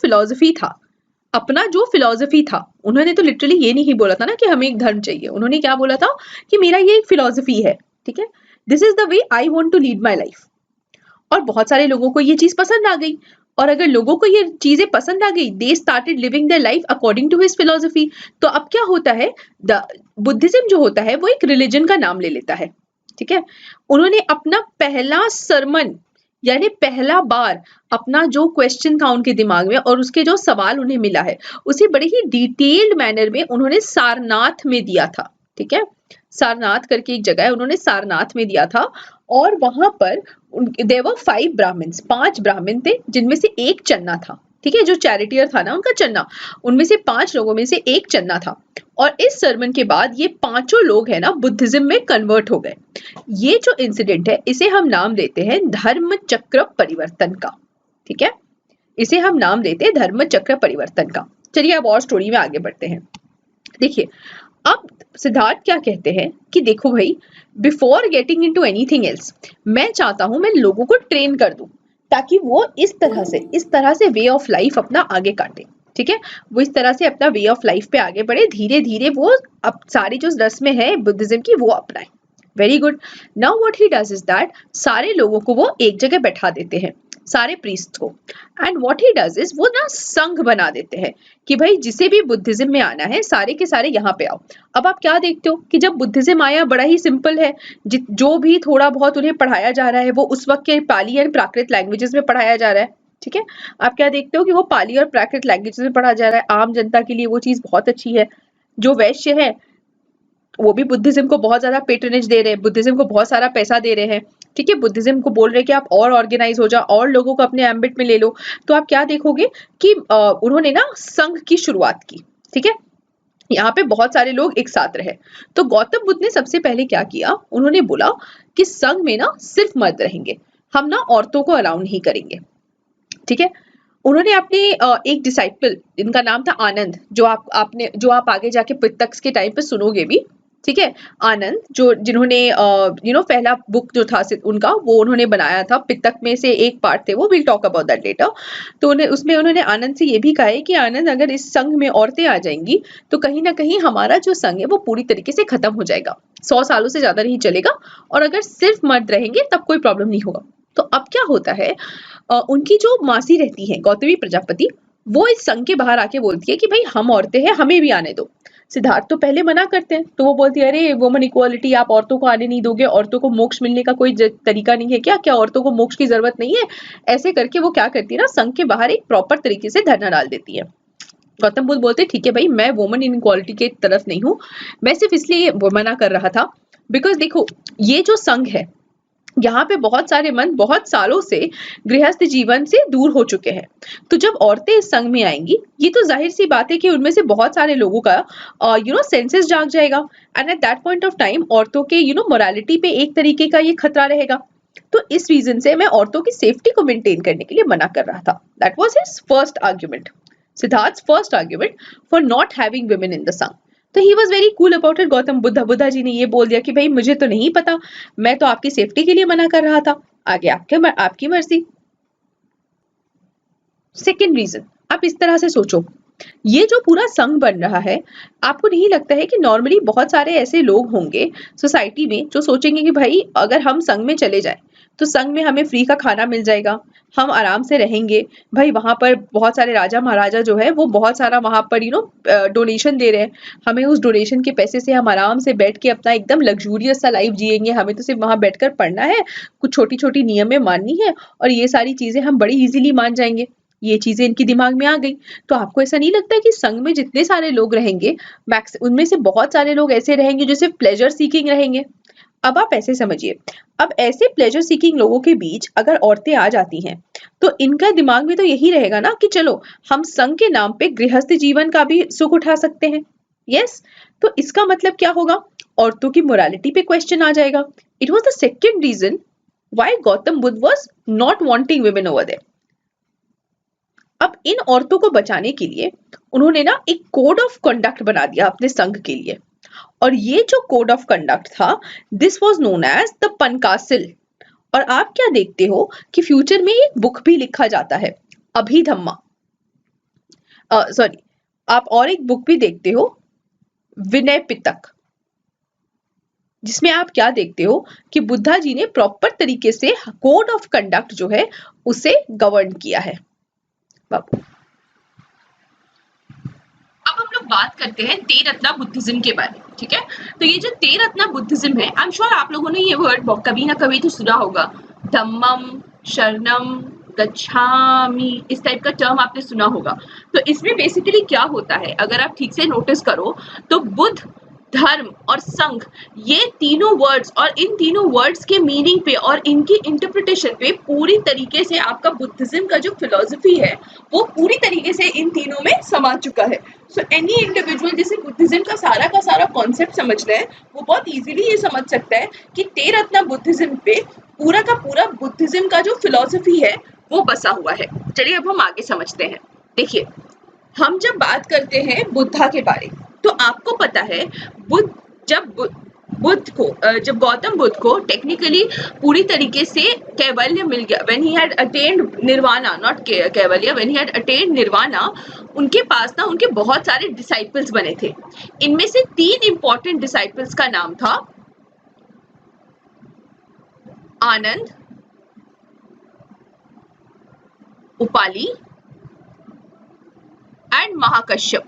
फिलॉसफी था, उन्होंने तो लिटरली ये नहीं बोला था ना कि हमें एक धर्म चाहिए, उन्होंने क्या बोला था कि मेरा ये एक फिलॉसफी है, ठीक है, this is the way I want to lead my life. और बहुत सारे लोगों को ये चीज पसंद आ गई, और अगर लोगों को ये चीजें पसंद आ गई, they started living their life according to his philosophy. तो अब क्या होता है, बुद्धिज्म जो होता है वो एक रिलीजन का नाम ले लेता है। ठीक है, उन्होंने अपना पहला सरमन, यानी पहला बार अपना जो क्वेश्चन था उनके दिमाग में और उसके जो सवाल उन्हें मिला है, उसे बड़े ही डिटेल्ड मैनर में उन्होंने सारनाथ में दिया था। ठीक है, सारनाथ करके एक जगह है, उन्होंने सारनाथ में दिया था। और वहां पर देयर वर 5 ब्राह्मण्स, 5 ब्राह्मण थे, जिनमें से एक चन्ना था। ठीक है, जो चैरिटियर था ना उनका चन्ना, उनमें से 5 लोगों में से एक चन्ना था। और इस सरमन के बाद ये पांचों लोग है ना बुद्धिज्म में कन्वर्ट हो गए। ये जो इंसिडेंट है इसे हम नाम देते हैं धर्म चक्र परिवर्तन का। ठीक है, इसे हम नाम देते हैं धर्म चक्र परिवर्तन का। चलिए अब और स्टोरी में आगे बढ़ते हैं। देखिए, अब सिद्धार्थ क्या कहते हैं कि देखो भाई, before getting into anything else, मैं चाहता हूं मैं लोगों को ट्रेन कर दूं ताकि वो इस तरह से वे ऑफ लाइफ अपना आगे काटे। ठीक है, वो इस तरह से अपना वे ऑफ लाइफ पे आगे बढ़े, धीरे धीरे वो अब सारी जो रस्में हैं बुद्धिज्म की वो अपनाए। Very good. Now what he does is that, सारे लोगों को वो एक जगह बैठा देते हैं, सारे प्रीस्ट को, and what he does is वो ना संघ बना देते हैं कि भाई जिसे भी बुद्धिज्म में आना है सारे के सारे यहाँ पे आओ। अब आप क्या देखते हो कि जब बुद्धिज्म आया, बड़ा ही सिंपल है, जो भी थोड़ा बहुत उन्हें पढ़ाया जा रहा है वो उस वक्त के पाली एंड प्राकृत लैंग्वेजेस में पढ़ाया जा रहा है। ठीक है, आप क्या देखते हो कि वो पाली और प्राकृत लैंग्वेजेस में पढ़ाया जा रहा है, आम जनता के लिए वो चीज बहुत अच्छी है। जो वैश्य है वो भी बुद्धिज्म को बहुत ज्यादा पेट्रनेज दे रहे हैं, बुद्धिज्म को बहुत सारा पैसा दे रहे हैं। ठीक है, बुद्धिज्म को बोल रहे हैं कि आप और ऑर्गेनाइज हो जाओ और लोगों को अपने एम्बिट में ले लो। तो आप क्या देखोगे कि उन्होंने ना संघ की शुरुआत की। ठीक है, यहाँ पे बहुत सारे लोग एक साथ रहे। तो गौतम बुद्ध ने सबसे पहले क्या किया, उन्होंने बोला कि संघ में ना सिर्फ मर्द रहेंगे, हम ना औरतों को अलाउ नहीं करेंगे। ठीक है, उन्होंने अपने एक डिसाइपल, इनका नाम था आनंद, जो आप आगे जाके पितक्स के टाइम पे सुनोगे भी, ठीक है। आनंद जो जिन्होंने पहला बुक जो था उनका वो उन्होंने बनाया था, पितक में से एक पार्ट थे वो, will talk about that later. तो उसमें उन्होंने आनंद से ये भी कहा है कि आनंद, अगर इस संघ में औरतें आ जाएंगी तो कहीं ना कहीं हमारा जो संघ है वो पूरी तरीके से खत्म हो जाएगा, 100 सालों से ज्यादा नहीं चलेगा, और अगर सिर्फ मर्द रहेंगे तब कोई प्रॉब्लम नहीं होगा। तो अब क्या होता है, उनकी जो मासी रहती है गौतमी प्रजापति, वो इस संघ के बाहर आके बोलती है कि भाई हम औरतें हैं, हमें भी आने दो। सिद्धार्थ तो पहले मना करते हैं, तो वो बोलती है अरे वुमन इक्वालिटी, आप औरतों को आने नहीं दोगे, औरतों को मोक्ष मिलने का कोई तरीका नहीं है क्या, क्या औरतों को मोक्ष की जरूरत नहीं है? ऐसे करके वो क्या करती है ना, संघ के बाहर एक प्रॉपर तरीके से धरना डाल देती है। गौतम बुद्ध बोलते ठीक है भाई, मैं वुमन इनइक्वालिटी के तरफ नहीं हूँ, मैं सिर्फ इसलिए मना कर रहा था बिकॉज देखो ये जो संघ है, यहाँ पे बहुत सारे मन बहुत सालों से गृहस्थ जीवन से दूर हो चुके हैं। तो जब औरतें इस संघ में आएंगी, ये तो जाहिर सी बात है कि उनमें से बहुत सारे लोगों का सेंसेस जाग जाएगा, and eight that point of time औरतों के मोरालिटी पे एक तरीके का ये खतरा रहेगा। तो इस रीजन से मैं औरतों की सेफ्टी को मेंटेन करने के लिए मना कर रहा था। That was his first argument, सिद्धार्थ's first argument for not having women in the Sangha. तो he was very cool about it. Gautam Buddha ji ने ये बोल दिया कि भाई मुझे तो नहीं पता, मैं तो आपकी सेफ्टी के लिए मना कर रहा था, आगे आपकी मर्जी। सेकेंड रीजन, आप इस तरह से सोचो, ये जो पूरा संघ बन रहा है, आपको नहीं लगता है कि नॉर्मली बहुत सारे ऐसे लोग होंगे सोसाइटी में जो सोचेंगे कि भाई अगर हम संघ में चले जाएं तो संघ में हमें फ्री का खाना मिल जाएगा, हम आराम से रहेंगे, भाई वहां पर बहुत सारे राजा महाराजा जो है वो बहुत सारा वहां पर डोनेशन दे रहे हैं, हमें उस डोनेशन के पैसे से हम आराम से बैठ के अपना एकदम लग्जूरियस सा लाइफ जिएंगे, हमें तो सिर्फ वहां बैठकर पढ़ना है, कुछ छोटी छोटी नियमें माननी है और ये सारी चीजें हम बड़ी इजीली मान जाएंगे। ये चीजें इनकी दिमाग में आ गई। तो आपको ऐसा नहीं लगता कि संघ में जितने सारे लोग रहेंगे, मैक्स उनमें से बहुत सारे लोग ऐसे रहेंगे जो सिर्फ प्लेजर सीकिंग रहेंगे? अब आप ऐसे समझिए, अब ऐसे प्लेजर सीकिंग लोगों के बीच अगर औरतें आ जाती हैं तो इनका दिमाग में तो यही रहेगा ना कि चलो हम संघ के नाम पे गृहस्थ जीवन का भी सुख उठा सकते हैं। यस, तो इसका मतलब क्या होगा, औरतों की मोरालिटी पे क्वेश्चन आ जाएगा। It was the second reason why Gautam Buddha was not wanting women over there. अब इन औरतों को बचाने के लिए उन्होंने ना एक कोड ऑफ कंडक्ट बना दिया अपने संघ के लिए, और ये जो कोड ऑफ कंडक्ट था, this was known as the Panchsheel. और आप क्या देखते हो कि फ्यूचर में एक बुक भी लिखा जाता है, अभिधम्मा, सॉरी, आप और एक बुक भी देखते हो, विनय पिटक, जिसमें आप क्या देखते हो कि बुद्धा जी ने प्रॉपर तरीके से कोड ऑफ कंडक्ट जो है उसे गवर्न किया है। बाबू, अब हम लोग बात करते हैं तेरत्ना बुद्धिज्म के बारे में, ठीक है। तो ये जो तेरत्ना बुद्धिज्म है, आई एम श्योर आप लोगों ने ये वर्ड कभी ना कभी तो सुना होगा, धम्मम, शरणम, गच्छामि, इस टाइप का टर्म आपने सुना होगा। तो इसमें बेसिकली क्या होता है, अगर आप ठीक से नोटिस करो तो बुद्ध, धर्म और संघ, ये तीनों वर्ड्स और इन तीनों वर्ड्स के मीनिंग पे और इनकी इंटरप्रिटेशन पे पूरी तरीके से आपका बुद्धिज्म का जो फिलॉसफी है वो पूरी तरीके से इन तीनों में समा चुका है। सो एनी इंडिविजुअल जिसे बुद्धिज्म का सारा कॉन्सेप्ट समझना है वो बहुत इजीली ये समझ सकता है कि तेरत्ना बुद्धिज्म पे पूरा का पूरा बुद्धिज्म का जो फिलॉसफी है वो बसा हुआ है। चलिए अब हम आगे समझते हैं। देखिए, हम जब बात करते हैं बुद्धा के बारे, तो आपको पता है जब गौतम बुद्ध को टेक्निकली पूरी तरीके से कैवल्य मिल गया, when he had attend nirvana, not kaivalya, when he had attend nirvana, उनके पास ना उनके बहुत सारे डिसाइपल्स बने थे। इनमें से 3 इंपॉर्टेंट डिसाइपल्स का नाम था आनंद, उपाली एंड महाकश्यप।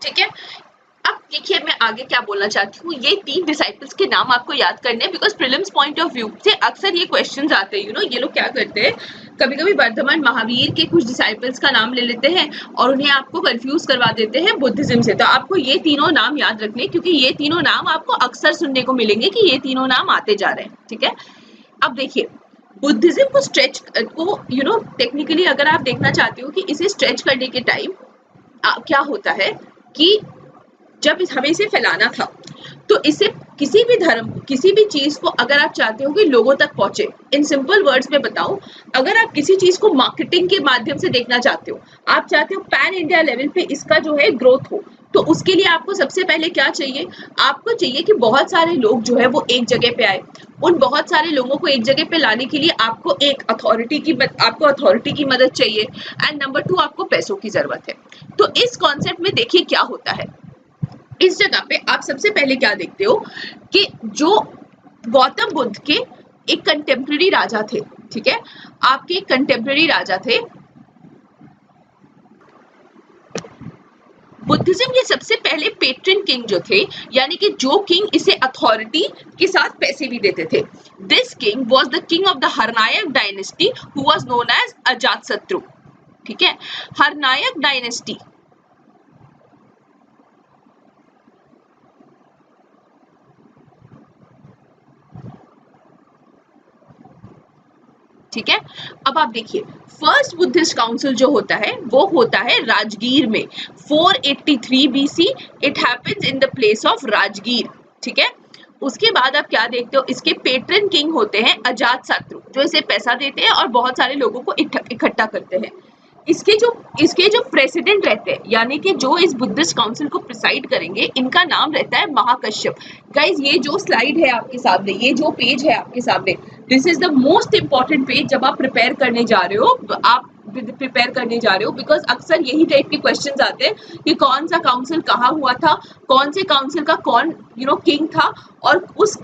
ठीक है, अब देखिए मैं आगे क्या बोलना चाहती हूँ, ये 3 डिसाइपल्स के नाम आपको याद करने हैं because prelims point of view से अक्सर ये क्वेश्चंस आते हैं। ये लोग क्या करते हैं, कभी कभी वर्धमान महावीर के कुछ डिसाइपल्स का नाम ले लेते हैं और उन्हें आपको कंफ्यूज करवा देते हैं बुद्धिज्म से। तो आपको ये तीनों नाम याद रखने, क्योंकि ये तीनों नाम आपको अक्सर सुनने को मिलेंगे कि ये तीनों नाम आते जा रहे हैं। ठीक है, अब देखिए बुद्धिज्म को स्ट्रेच को टेक्निकली अगर आप देखना चाहते हो कि इसे स्ट्रेच करने के टाइम क्या होता है कि जब हमें इसे फैलाना था तो इसे किसी भी धर्म, किसी भी चीज को अगर आप चाहते हो कि लोगों तक पहुंचे, इन सिंपल वर्ड्स में बताऊं, अगर आप किसी चीज को मार्केटिंग के माध्यम से देखना चाहते हो, आप चाहते हो पैन इंडिया लेवल पे इसका जो है ग्रोथ हो, तो उसके लिए आपको सबसे पहले क्या चाहिए, आपको चाहिए कि बहुत सारे लोग जो है वो एक जगह पे आए। उन बहुत सारे लोगों को एक जगह पे लाने के लिए आपको एक अथॉरिटी की मदद चाहिए, एंड नंबर 2 आपको पैसों की जरूरत है। तो इस कॉन्सेप्ट में देखिए क्या होता है, इस जगह पे आप सबसे पहले क्या देखते हो कि जो गौतम बुद्ध के एक कंटेम्प्रेरी राजा थे, ठीक है, आपके एक कंटेम्प्रेरी राजा थे, बुद्धिज्म के सबसे पहले पेट्रन किंग जो थे, यानी कि जो किंग इसे अथॉरिटी के साथ पैसे भी देते थे। This king was the king of the Haryanka dynasty who was known as Ajatashatru, ठीक है, हरनायक डायनेस्टी, ठीक है। अब आप देखिए फर्स्ट बुद्धिस्ट काउंसिल जो होता है वो होता है राजगीर में 483 BC, it happens in the place of Rajgir, ठीक है। उसके बाद आप क्या देखते हो, इसके पेट्रन किंग होते हैं अजातशत्रु, जो इसे पैसा देते हैं और बहुत सारे लोगों को इकट्ठा करते हैं। इसके जो प्रेसिडेंट रहते हैं, यानी कि जो इस बुद्धिस्ट काउंसिल को प्रिसाइड करेंगे, इनका नाम रहता है महाकश्यप। गाइज ये जो स्लाइड है आपके सामने, ये जो पेज है आपके सामने, this is the most important page जब आप प्रिपेयर करने जा रहे हो, बिकॉज अक्सर यही टाइप के क्वेश्चंस आते हैं कि कौन सा काउंसिल कहाँ हुआ था, कौन से काउंसिल का कौन किंग था, और उस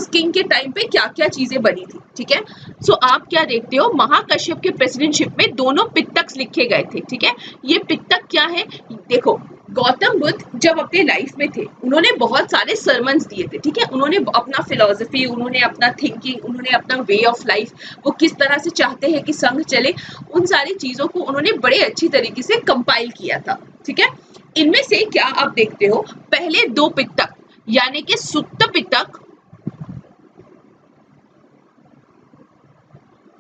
किंग के टाइम पे क्या क्या चीजें बनी थी, ठीक है। सो आप क्या देखते हो, महाकश्यप के प्रेसिडेंटशिप में दोनों पित्तक लिखे गए थे, ठीक है। ये पित्तक क्या है, देखो गौतम बुद्ध जब अपने लाइफ में थे उन्होंने बहुत सारे सरमन्स दिए थे, ठीक है, उन्होंने अपना फिलॉसफी, उन्होंने अपना थिंकिंग, उन्होंने अपना वे ऑफ लाइफ, वो किस तरह से चाहते हैं कि संघ चले, उन सारी चीजों को उन्होंने बड़े अच्छी तरीके से कंपाइल किया था, ठीक है। इनमें से क्या आप देखते हो, पहले दो पित्तक यानी कि सुत्त पित्तक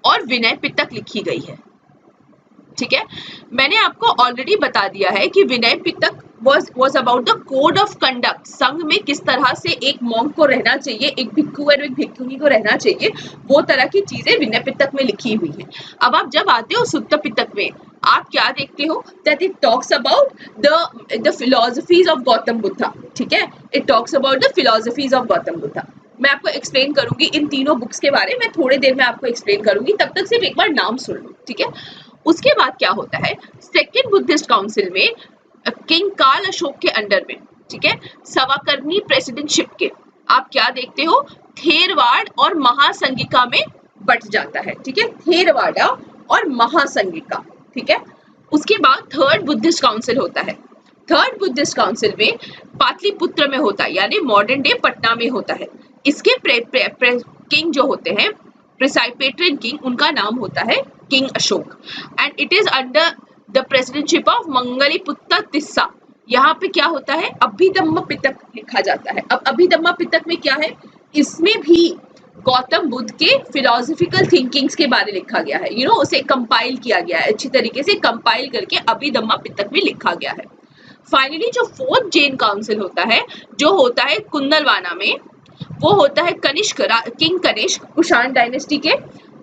और विनय पित्तक लिखी गई है, ठीक है। मैंने आपको ऑलरेडी बता दिया है कि Vinaya Pitaka was about the code of conduct, संघ में किस तरह से एक मॉन्क को रहना चाहिए, एक भिक्खु और एक भिक्खुनी को रहना चाहिए, वो तरह की चीजें विनय पिटक में लिखी हुई है। अब आप जब आते हो सुत्त पिटक में, आप क्या देखते हो, that it talks about the philosophies of Gautam Buddha, ठीक है, it talks about the philosophies of Gautam Buddha. मैं आपको एक्सप्लेन करूंगी इन तीनों बुक्स के बारे में, थोड़ी देर में आपको एक्सप्लेन करूंगी, तब तक सिर्फ एक बार नाम सुन लो, ठीक है। उसके बाद क्या होता है, सेकेंड बुद्धिस्ट काउंसिल में किंग काल अशोक के अंडर में, ठीक है, सवाकर्णी प्रेसिडेंटशिप के, आप क्या देखते हो, थेरवाड़ और महासंगिका में बट जाता है, ठीक है, थेरवाड़ा और महासंगिका, ठीक है। उसके बाद थर्ड बुद्धिस्ट काउंसिल होता है, थर्ड बुद्धिस्ट काउंसिल में पाटलिपुत्र में होता है, यानी मॉडर्न डे पटना में होता है। इसके किंग जो होते हैं, पेट्रन किंग, उनका नाम होता है king Ashoka, and it is under the presidentship of Moggaliputta Tissa. यहाँ पे क्या होता है, अभिधम्म पिटक लिखा जाता है। अब अभिधम्म पिटक में क्या है, इसमें भी गौतम बुद्ध के फिलोसफिकल थिंकिंग्स के बारे लिखा गया है, उसे कंपाइल किया गया है, अच्छी तरीके से कंपाइल करके अभिधम्म पिटक में लिखा गया है। फाइनली जो फोर्थ जैन काउंसिल होता है, जो होता है कुंदलवाना में, वो होता है कनिष्क, किंग कनिष्क, कुषाण डायनेस्टी के।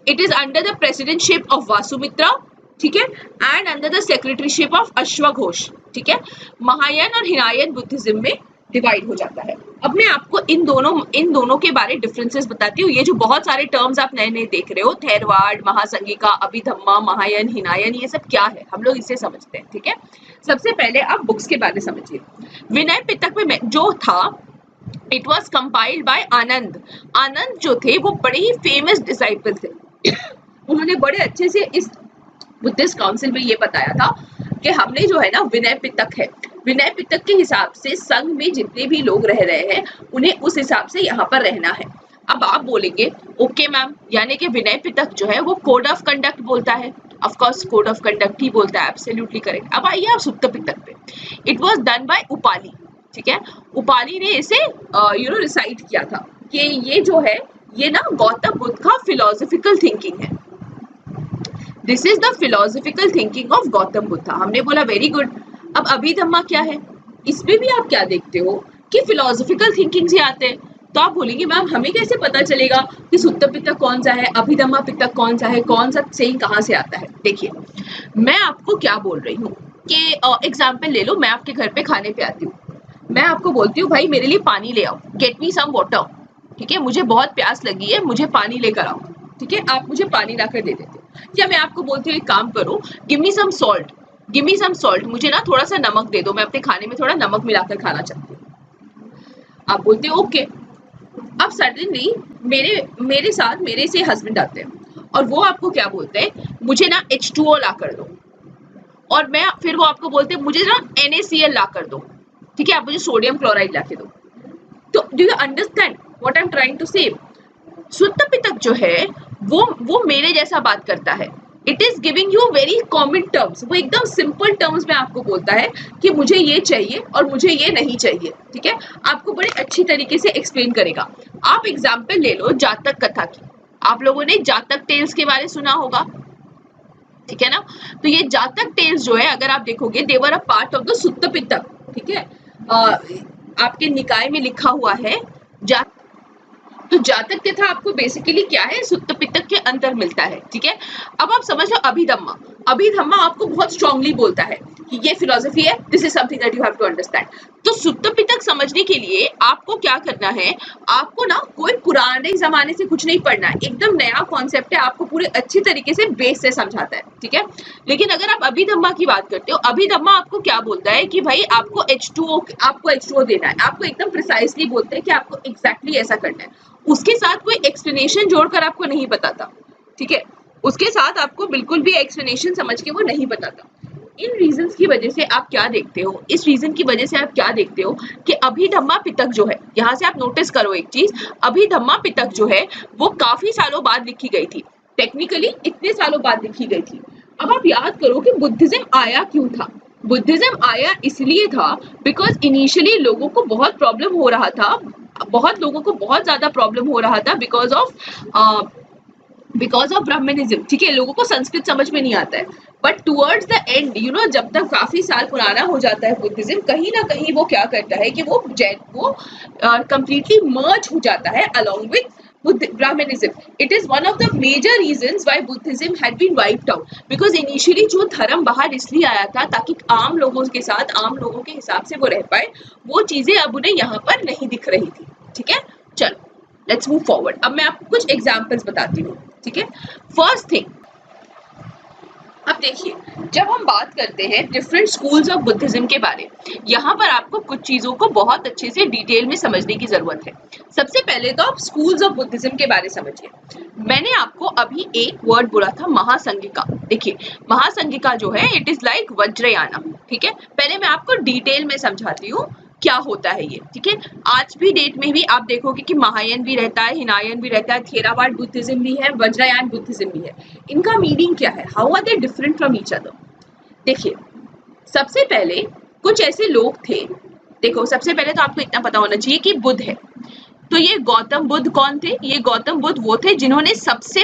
It is under the presidentship of Vasumitra, ठीक है, and under the secretaryship of अश्वघोष, ठीक है। महायान और हिनायन बुद्धिज्म में डिवाइड हो जाता है। अब मैं आपको इन दोनों के बारे डिफरेंसेस बताती हूँ। ये जो बहुत सारे टर्म्स आप नए नए देख रहे हो, थेरवाड़, महासंगिका, अभिधम्मा, महायान, हिनायन, ये सब क्या है, हम लोग इसे समझते हैं, ठीक है। सबसे पहले आप बुक्स के बारे में समझिए। विनय पिटक में जो था, इट वॉज कंपाइल्ड बाय आनंद। आनंद जो थे वो बड़े ही फेमस डिसाइपल थे। उन्होंने बड़े अच्छे से इस बुद्धिस्ट काउंसिल में ये बताया था कि हमने जो है ना, विनय पिटक है, विनय पिटक के हिसाब से संघ में जितने भी लोग रह रहे हैं उन्हें उस हिसाब से यहाँ पर रहना है। अब आप बोलेंगे ओके मैम, यानी कि विनय पिटक जो है वो कोड ऑफ कंडक्ट बोलता है, of course code of conduct ही बोलता है, एब्सोल्युटली करेक्ट। अब आइए आप सुत्त पिटक पे। It was done by Upali, ठीक है, उपाली ने इसे रिसाइट किया था कि ये जो है, ये ना गौतम बुद्ध का फिलोसफिकल थिंकिंग है, this is the philosophical thinking of Gautam Buddha. हमने बोला वेरी गुड। अब अभिधम्मा क्या है, इसमें भी आप क्या देखते हो कि फिलोसॉफिकल थिंकिंग से आते हैं। तो आप बोलेंगे मैम हमें कैसे पता चलेगा कि सुत्त पित्तक कौन सा है, अभिधम्मा पित्तक कौन सा है, कौन सा सही कहाँ से आता है। देखिए मैं आपको क्या बोल रही हूँ कि एग्जाम्पल ले लो, मैं आपके घर पे खाने पे आती हूँ, मैं आपको बोलती हूँ भाई मेरे लिए पानी ले आओ, गेट मी सम वाटर, ठीक है, मुझे बहुत प्यास लगी है, मुझे पानी लेकर आओ, ठीक है, आप मुझे पानी लाकर दे देते हो। या मैं आपको बोलती हूँ एक काम करो, give me some salt, give me some salt, मुझे ना थोड़ा सा नमक दे दो, मैं अपने खाने में थोड़ा नमक मिलाकर खाना चाहती हूँ। आप बोलते हो ओके। अब सडनली मेरे साथ मेरे से हस्बैंड आते हैं और वो आपको क्या बोलते हैं, मुझे ना H2O ला कर दो, और मैं फिर वो आपको बोलते हैं मुझे ना NaCl ला कर दो, ठीक है, आप मुझे सोडियम क्लोराइड ला के दो। तो do you understand what I am trying to say? Sutta Pitaka जो है वो मेरे जैसा बात करता है। It is giving you very common terms, वो एकदम सिंपल टर्म्स में आपको बोलता है कि मुझे ये चाहिए और मुझे ये नहीं चाहिए, ठीक है, आपको बड़े अच्छी तरीके से एक्सप्लेन करेगा। आप एग्जाम्पल ले लो जातक कथा की, आप लोगों ने जातक टेल्स के बारे सुना होगा, ठीक है ना। तो ये जातक टेल्स जो है अगर आप देखोगे देवर अ पार्ट ऑफ द सुत्त पितक, ठीक है, आपके निकाय में लिखा हुआ है तो जातक कथा आपको बेसिकली क्या है, सुत्त पितक के अंदर मिलता है, ठीक है। अब आप समझ लो अभिधम्मा, अभिधम्मा आपको बहुत स्ट्रांगली बोलता है कि ये फिलोसफी है, this is something that you have to understand. तो सुत्त पितक समझने के लिए आपको क्या करना है, आपको ना कोई पुराने जमाने से कुछ नहीं पढ़ना है, एकदम नया कॉन्सेप्ट है, आपको पूरे अच्छी तरीके से बेस से समझाता है, ठीक है। लेकिन अगर आप अभिधम्मा की बात करते हो, अभिधम्मा आपको क्या बोलता है कि भाई आपको H2O देना है, आपको एकदम प्रिसाइसली बोलते हैं कि आपको एग्जैक्टली ऐसा करना है, उसके साथ कोई एक्सप्लेनेशन जोड़कर आपको नहीं बताता, ठीक है, उसके साथ आपको बिल्कुल भी एक्सप्लेनेशन समझ के वो नहीं बताता। इन रीजंस की वजह से आप क्या देखते हो, इस रीजन की वजह से आप क्या देखते हो कि अभिधम्मा पितक जो है, यहाँ से आप नोटिस करो एक चीज, अभिधम्मा पितक जो है वो काफी सालों बाद लिखी गई थी, टेक्निकली इतने सालों बाद लिखी गई थी। अब आप याद करो कि बुद्धिज्म आया क्यों था। बुद्धिज्म आया इसलिए था बिकॉज इनिशियली लोगों को बहुत प्रॉब्लम हो रहा था, बहुत लोगों को बहुत ज्यादा प्रॉब्लम हो रहा था बिकॉज ऑफ ब्राह्मणिज्म, ठीक है, लोगों को संस्कृत समझ में नहीं आता है। But towards the end you know, जब तक काफी साल पुराना हो जाता है बुद्धिज्म, कहीं ना कहीं वो क्या करता है कि वो कंप्लीटली मर्ज हो जाता है along with Brahmanism. It is one of the major reasons why Buddhism had been wiped out. Because initially जो धर्म बाहर इसलिए आया था ताकि आम लोगों के साथ, आम लोगों के हिसाब से वो रह पाए, वो चीजें अब उन्हें यहाँ पर नहीं दिख रही थी, ठीक है। चलो लेट्स मूव फॉरवर्ड, अब मैं आपको कुछ एग्जाम्पल्स बताती हूँ, ठीक है। फर्स्ट थिंग, अब देखिए जब हम बात करते हैं डिफरेंट स्कूल्स ऑफ बुद्धिज्म के बारे, यहाँ पर आपको कुछ चीजों को बहुत अच्छे से डिटेल में समझने की जरूरत है। सबसे पहले तो आप स्कूल्स ऑफ बुद्धिज्म के बारे समझिए। मैंने आपको अभी एक वर्ड बोला था महासंगिका, देखिए महासंगिका जो है इट इज लाइक वज्रयाना, ठीक है। पहले मैं आपको डिटेल में समझाती हूँ क्या होता है ये, ठीक है। आज भी डेट में भी आप देखोगे कि महायान भी रहता है, हिनायन भी रहता है, थेरावाद बुद्धिज्म भी है, वज्रयान बुद्धिज्म भी है। इनका मीनिंग क्या है, how are they different from each other? देखिए सबसे पहले कुछ ऐसे लोग थे, देखो सबसे पहले तो आपको इतना पता होना चाहिए कि बुद्ध है, तो ये गौतम बुद्ध कौन थे? ये गौतम बुद्ध वो थे जिन्हें सबसे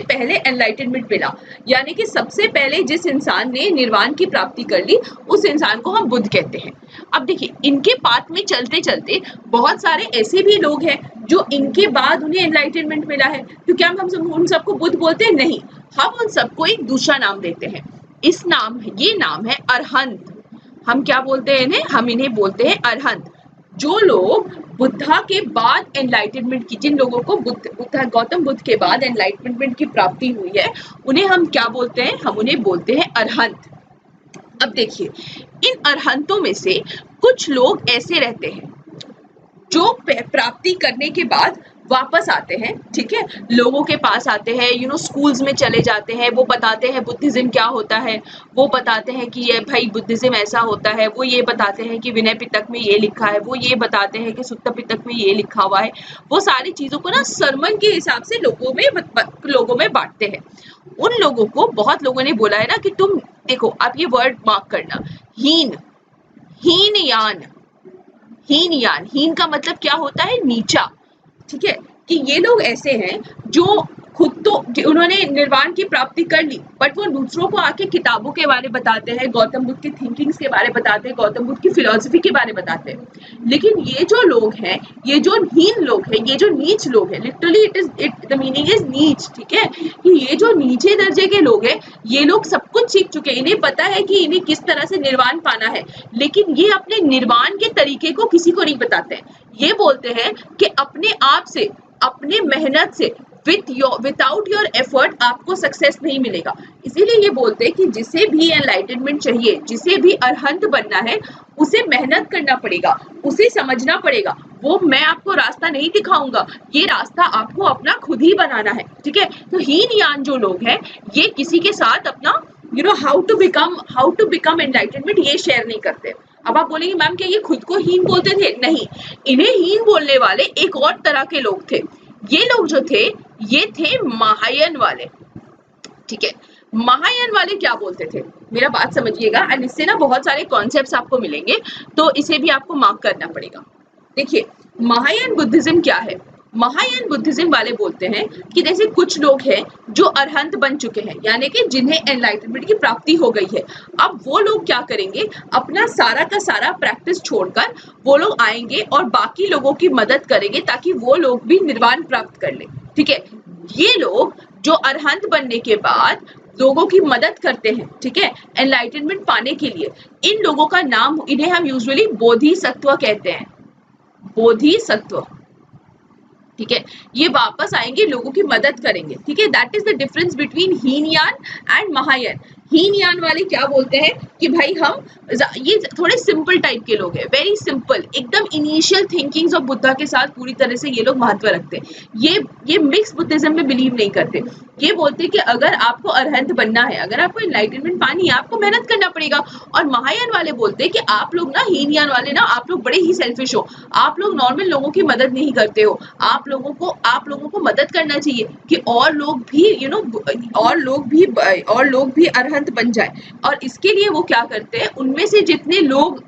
पहले एनलाइटनमेंट मिला, यानी कि सबसे पहले जिस इंसान ने निर्वाण की प्राप्ति कर ली उस इंसान को हम बुद्ध कहते हैं। अब देखिए इनके पाथ में चलते चलते बहुत सारे ऐसे भी लोग हैं जो इनके बाद उन्हें एनलाइटनमेंट मिला है, तो क्या हम उन सबको बुद्ध बोलते हैं? नहीं, हम उन सबको एक दूसरा नाम देते हैं। ये नाम है अरहंत। हम क्या बोलते हैं इन्हें? हम इन्हें बोलते हैं अरहंत। जो लोग बुद्धा के बाद एनलाइटनमेंट की, जिन लोगों को गौतम बुद्ध के बाद एनलाइटनमेंट की प्राप्ति हुई है, उन्हें हम क्या बोलते हैं? हम उन्हें बोलते हैं अरहंत। अब देखिए इन अरहंतों में से कुछ लोग ऐसे रहते हैं जो प्राप्ति करने के बाद वापस आते हैं, ठीक है, लोगों के पास आते हैं, यू नो स्कूल्स में चले जाते हैं, वो बताते हैं बुद्धिज्म क्या होता है, वो बताते हैं कि ये भाई बुद्धिज्म ऐसा होता है, वो ये बताते हैं कि विनय पिटक में ये लिखा है, वो ये बताते हैं कि सुत्त पिटक में ये लिखा हुआ है। वो सारी चीजों को ना सरमन के हिसाब से लोगों में बांटते हैं। उन लोगों को बहुत लोगों ने बोला है ना कि तुम देखो, आप ये वर्ड मार्क करना, हीनयान का मतलब क्या होता है? नीचा, ठीक है, कि ये लोग ऐसे हैं जो खुद तो उन्होंने निर्वाण की प्राप्ति कर ली, बट वो दूसरों को आके किताबों के बारे बताते हैं, गौतम बुद्ध की थिंकिंग्स के बारे बताते हैं, गौतम बुद्ध की फिलॉसफी के बारे बताते हैं। लेकिन ये जो लोग हैं, ये जो हीन लोग हैं, ये जो नीच लोग हैं, literally it the meaning is नीच, ठीक है, कि ये जो नीचे दर्जे के लोग हैं, ये लोग सब कुछ सीख चुके हैं, इन्हें पता है कि इन्हें किस तरह से निर्वाण पाना है, लेकिन ये अपने निर्वाण के तरीके को किसी को नहीं बताते हैं। ये बोलते हैं कि अपने आप से, अपने मेहनत से, विदाउट योर एफर्ट आपको सक्सेस नहीं मिलेगा। इसीलिए ये बोलते हैं कि जिसे भी एनलाइटनमेंट चाहिए, जिसे भी अरहंत बनना है, उसे मेहनत करना पड़ेगा, उसे समझना पड़ेगा। वो मैं आपको रास्ता नहीं दिखाऊंगा, ये रास्ता आपको अपना खुद ही बनाना है, ठीक है। तो हीन यान जो लोग हैं, ये किसी के साथ अपना हाउ टू बिकम एनलाइटनमेंट ये शेयर नहीं करते। अब आप बोलेंगे मैम क्या ये खुद को हीन बोलते थे? नहीं, इन्हें हीन बोलने वाले एक और तरह के लोग थे। ये लोग जो थे, ये थे महायान वाले, ठीक है। महायान वाले क्या बोलते थे, मेरा बात समझिएगा, एंड इससे ना बहुत सारे कॉन्सेप्ट्स आपको मिलेंगे, तो इसे भी आपको मार्क करना पड़ेगा। देखिए, महायान बुद्धिज्म क्या है। महायान बुद्धिज्म वाले बोलते हैं कि जैसे कुछ लोग हैं जो अरहंत बन चुके हैं, यानी कि जिन्हें एनलाइटनमेंट की प्राप्ति हो गई है, अब वो लोग क्या करेंगे, अपना सारा का सारा प्रैक्टिस छोड़कर वो लोग आएंगे और बाकी लोगों की मदद करेंगे ताकि वो लोग भी निर्वाण प्राप्त कर ले, ठीक है। ये लोग जो अरहंत बनने के बाद लोगों की मदद करते हैं, ठीक है, एनलाइटनमेंट पाने के लिए, इन लोगों का नाम, इन्हें हम यूजुअली बोधिसत्व कहते हैं, बोधिसत्व, ठीक है। ये वापस आएंगे, लोगों की मदद करेंगे, ठीक है। That is the difference between Hinayana and Mahayana. Hinayana वाले क्या बोलते हैं कि भाई हम, ये थोड़े सिंपल टाइप के लोग हैं, वेरी सिंपल, एकदम इनिशियल थिंकिंग्स ऑफ बुद्धा के साथ पूरी तरह से ये लोग महत्व रखते हैं। ये मिक्स बुद्धिज्म में बिलीव नहीं करते। ये बोलते हैं कि अगर आपको अरहंत बनना है, अगर आपको एनलाइटनमेंट पानी है, आपको मेहनत करना पड़ेगा। और महायान वाले बोलते हैं कि आप लोग ना, हीनयान वाले ना, आप लोग बड़े ही सेल्फिश हो, आप लोग नॉर्मल लोगों की मदद नहीं करते हो, आप लोगों को मदद करना चाहिए कि और लोग भी और लोग भी अरहंत बन जाए। और इसके लिए वो क्या करते हैं, उनमें से जितने लोग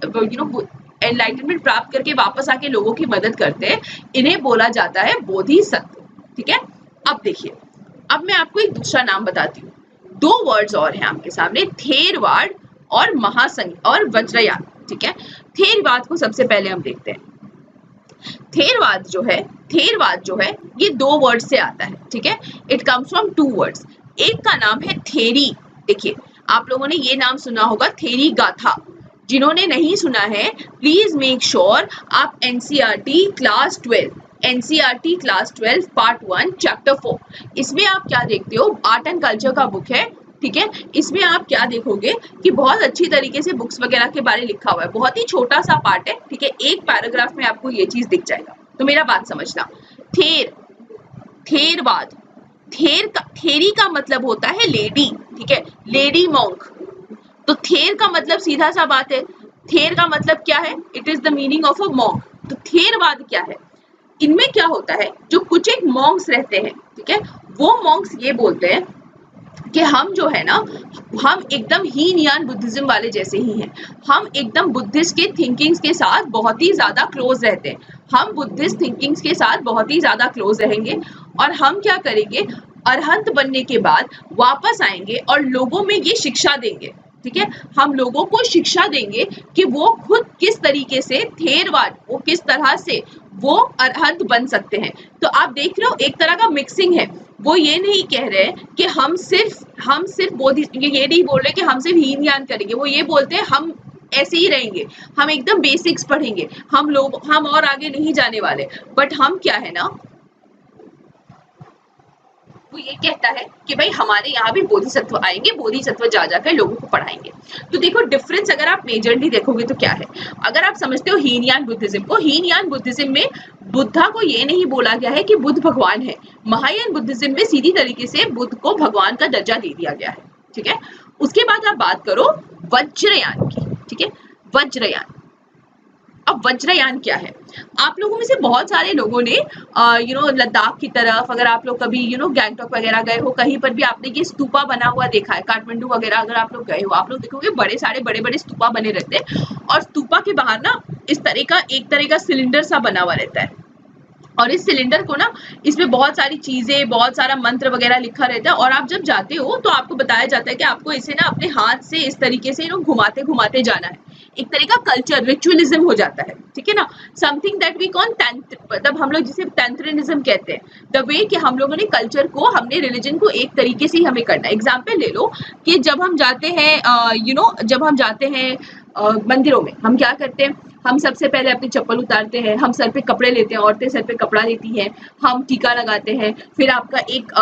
एनलाइटनमेंट प्राप्त करके वापस आके लोगों की मदद करते हैं, इन्हें बोला जाता है बोधिसत्व, ठीक है। अब देखिए, अब मैं आपको एक दूसरा नाम बताती हूँ। दो वर्ड्स और हैं आपके सामने, थेरवाद और और वज्रयान, ठीक है। थेरवाद को सबसे पहले हम देखते हैं। थेरवाद जो है ये दो वर्ड से आता है, ठीक है। It comes from two words. एक का नाम है थेरी। देखिए, आप लोगों ने ये नाम सुना होगा, थेरी गाथा। जिन्होंने नहीं सुना है, प्लीज मेक श्योर आप एनसीईआरटी क्लास 12 पार्ट 1 चैप्टर 4, इसमें आप क्या देखते हो, आर्ट एंड कल्चर का बुक है, ठीक है। इसमें आप क्या देखोगे कि बहुत अच्छी तरीके से बुक्स वगैरह के बारे लिखा हुआ है, बहुत ही छोटा सा पार्ट है, ठीक है। एक पैराग्राफ में आपको ये चीज दिख जाएगा। तो मेरा बात समझना, थेरवाद, थेरी का मतलब होता है लेडी, ठीक है, लेडी मॉन्क। तो थेर का मतलब सीधा सा बात है, थेर का मतलब क्या है, it is the meaning of a monk. तो थेरवाद क्या है, इनमें क्या होता है, जो कुछ एक मॉन्क्स रहते हैं, ठीक है, वो मॉन्क्स ये बोलते हैं कि हम जो है ना, हम एकदम हीनयान बुद्धिज्म वाले जैसे ही हैं, हम एकदम बुद्धिस्ट के थिंकिंग्स के साथ बहुत ही ज्यादा क्लोज रहते हैं, हम बुद्धिस्ट थिंकिंग्स के साथ बहुत ही ज्यादा क्लोज रहेंगे, और हम क्या करेंगे, अरहंत बनने के बाद वापस आएंगे और लोगों में ये शिक्षा देंगे, ठीक है। हम लोगों को शिक्षा देंगे कि वो खुद किस तरीके से थेरवाद, वो किस तरह से वो अरहंत बन सकते हैं। तो आप देख रहे हो, एक तरह का मिक्सिंग है। वो ये नहीं कह रहे कि हम सिर्फ बोधि, ये नहीं बोल रहे कि हम सिर्फ हीनयान करेंगे, वो ये बोलते हैं हम ऐसे ही रहेंगे, हम एकदम बेसिक्स पढ़ेंगे, हम और आगे नहीं जाने वाले। बट हम क्या है ना, वो ये कहता है कि भाई हमारे यहाँ भी बोधिसत्व आएंगे, बोधिसत्व जा जाकर लोगों को पढ़ाएंगे। तो देखो डिफरेंस अगर आप मेजरली देखोगे तो क्या है, अगर आप समझते हो हीनयान बुद्धिज्म को, हीनयान बुद्धिज्म में बुद्धा को ये नहीं बोला गया है कि बुद्ध भगवान है। महायान बुद्धिज्म में सीधी तरीके से बुद्ध को भगवान का दर्जा दे दिया गया है, ठीक है। उसके बाद आप बात करो वज्रयान की, ठीक है, वज्रयान। अब वज्रयान क्या है, आप लोगों में से बहुत सारे लोगों ने लद्दाख की तरफ, अगर आप लोग कभी गैंगटॉक वगैरह गए हो, कहीं पर भी आपने ये स्तूपा बना हुआ देखा है, काठमांडू वगैरह अगर आप लोग गए हो, आप लोग देखोगे बड़े बड़े स्तूपा बने रहते हैं, और स्तूपा के बाहर ना एक तरह का सिलेंडर सा बना हुआ रहता है, और इस सिलेंडर को ना, इसमें बहुत सारी चीजें, बहुत सारा मंत्र वगैरह लिखा रहता है, और आप जब जाते हो तो आपको बताया जाता है कि आपको इसे ना अपने हाथ से इस तरीके से घुमाते घुमाते जाना है। एक तरह का कल्चर, रिचुअलिज्म हो जाता है, ठीक है ना। समथिंग दैट वी कॉल तंत्र, मतलब हम लोग जिसे तंत्रिज्म कहते हैं, द वे कि हम लोगों ने कल्चर को, हमने रिलीजन को एक तरीके से ही हमें करना है। एग्जाम्पल ले लो कि जब हम जाते हैं जब हम जाते हैं मंदिरों में, हम क्या करते हैं, हम सबसे पहले अपनी चप्पल उतारते हैं, हम सर पे कपड़े लेते हैं, औरतें सर पे कपड़ा लेती हैं, हम टीका लगाते हैं, फिर आपका एक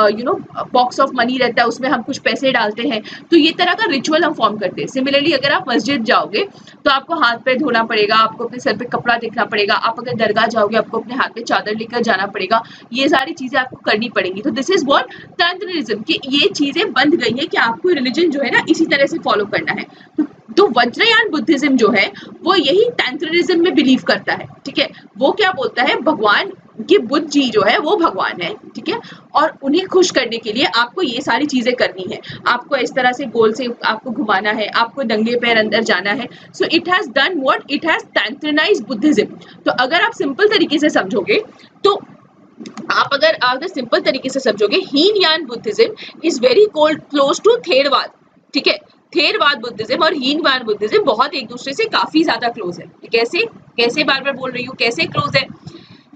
बॉक्स ऑफ मनी रहता है, उसमें हम कुछ पैसे डालते हैं। तो ये तरह का रिचुअल हम फॉर्म करते हैं। सिमिलरली अगर आप मस्जिद जाओगे तो आपको हाथ पैर धोना पड़ेगा, आपको अपने सर पे कपड़ा देखना पड़ेगा, आप अगर दरगाह जाओगे आपको अपने हाथ में चादर लेकर जाना पड़ेगा, ये सारी चीजें आपको करनी पड़ेंगी। तो दिस इज व्हाट तंत्रिज्म, कि ये चीजें बंध गई है कि आपको रिलीजन जो है ना इसी तरह से फॉलो करना है। तो वज्रयान बुद्धिज्म जो है वो यही तंत्रिज्म में बिलीव करता है, ठीक है। वो क्या बोलता है, भगवान कि बुद्ध जी जो है वो भगवान है, ठीक है, और उन्हें खुश करने के लिए आपको ये सारी चीजें करनी है, आपको इस तरह से गोल से आपको घुमाना है, आपको नंगे पैर अंदर जाना है। So it has done what, it has tantricized Buddhism. तो अगर आप सिंपल तरीके से समझोगे तो आप अगर सिंपल तरीके से समझोगे, Hinayana Buddhism is very close to Theravada, ठीक है। थेरवाद बुद्धिज्म और हीनयान बुद्धिज्म बहुत एक दूसरे से काफी ज्यादा क्लोज है। कैसे कैसे बार बार बोल रही हूँ, कैसे क्लोज है।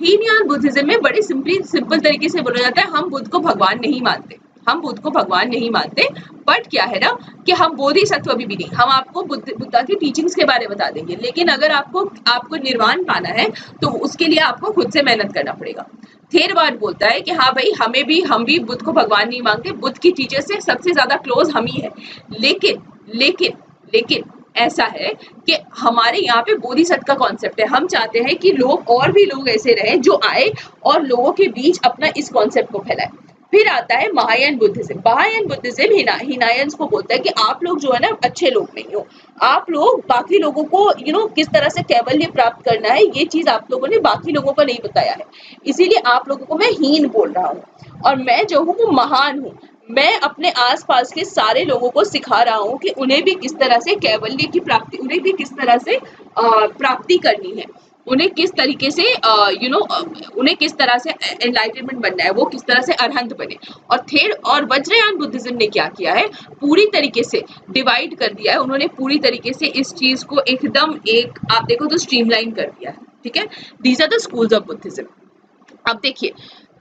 हीनयान बुद्धिज्म में बड़े सिंपल तरीके से बोला जाता है, हम बुद्ध को भगवान नहीं मानते, हम बुद्ध को भगवान नहीं मानते, बट क्या है ना कि हम बोधिसत्व भी नहीं, हम आपको बुद्धा की टीचिंग्स के बारे में बता देंगे, लेकिन अगर आपको निर्वाण पाना है तो उसके लिए आपको खुद से मेहनत करना पड़ेगा। थेरवाद बोलता है कि हाँ भाई, हम भी बुद्ध को भगवान नहीं मानते, बुद्ध की टीचर से सबसे ज्यादा क्लोज हम ही है, लेकिन लेकिन लेकिन ऐसा है कि हमारे यहाँ पे बोधिसत्व का कॉन्सेप्ट है। हम चाहते हैं कि और भी लोग ऐसे रहें जो आए और लोगों के बीच अपना इस कॉन्सेप्ट को फैलाए। फिर आता है महायान बुद्धिज्म। महायान बुद्धिज्म हिनायंस को बोलता है कि आप लोग जो है ना अच्छे लोग नहीं हो, आप लोग बाकी लोगों को किस तरह से कैवल्य प्राप्त करना है, ये चीज आप लोगों ने बाकी लोगों को नहीं बताया है, इसीलिए आप लोगों को मैं हीन बोल रहा हूँ, और मैं जो हूँ वो महान हूँ। मैं अपने आसपास के सारे लोगों को सिखा रहा हूँ कि उन्हें भी किस तरह से कैवल्य की प्राप्ति, उन्हें भी किस तरह से प्राप्ति करनी है, उन्हें किस तरीके से उन्हें किस तरह से एनलाइटनमेंट बनना है, वो किस तरह से अरहंत बने। और वज्रयान बुद्धिज्म ने क्या किया है, पूरी तरीके से डिवाइड कर दिया है, उन्होंने पूरी तरीके से इस चीज को एकदम आप देखो तो स्ट्रीमलाइन कर दिया है, ठीक है। These are the schools of Buddhism. अब देखिए,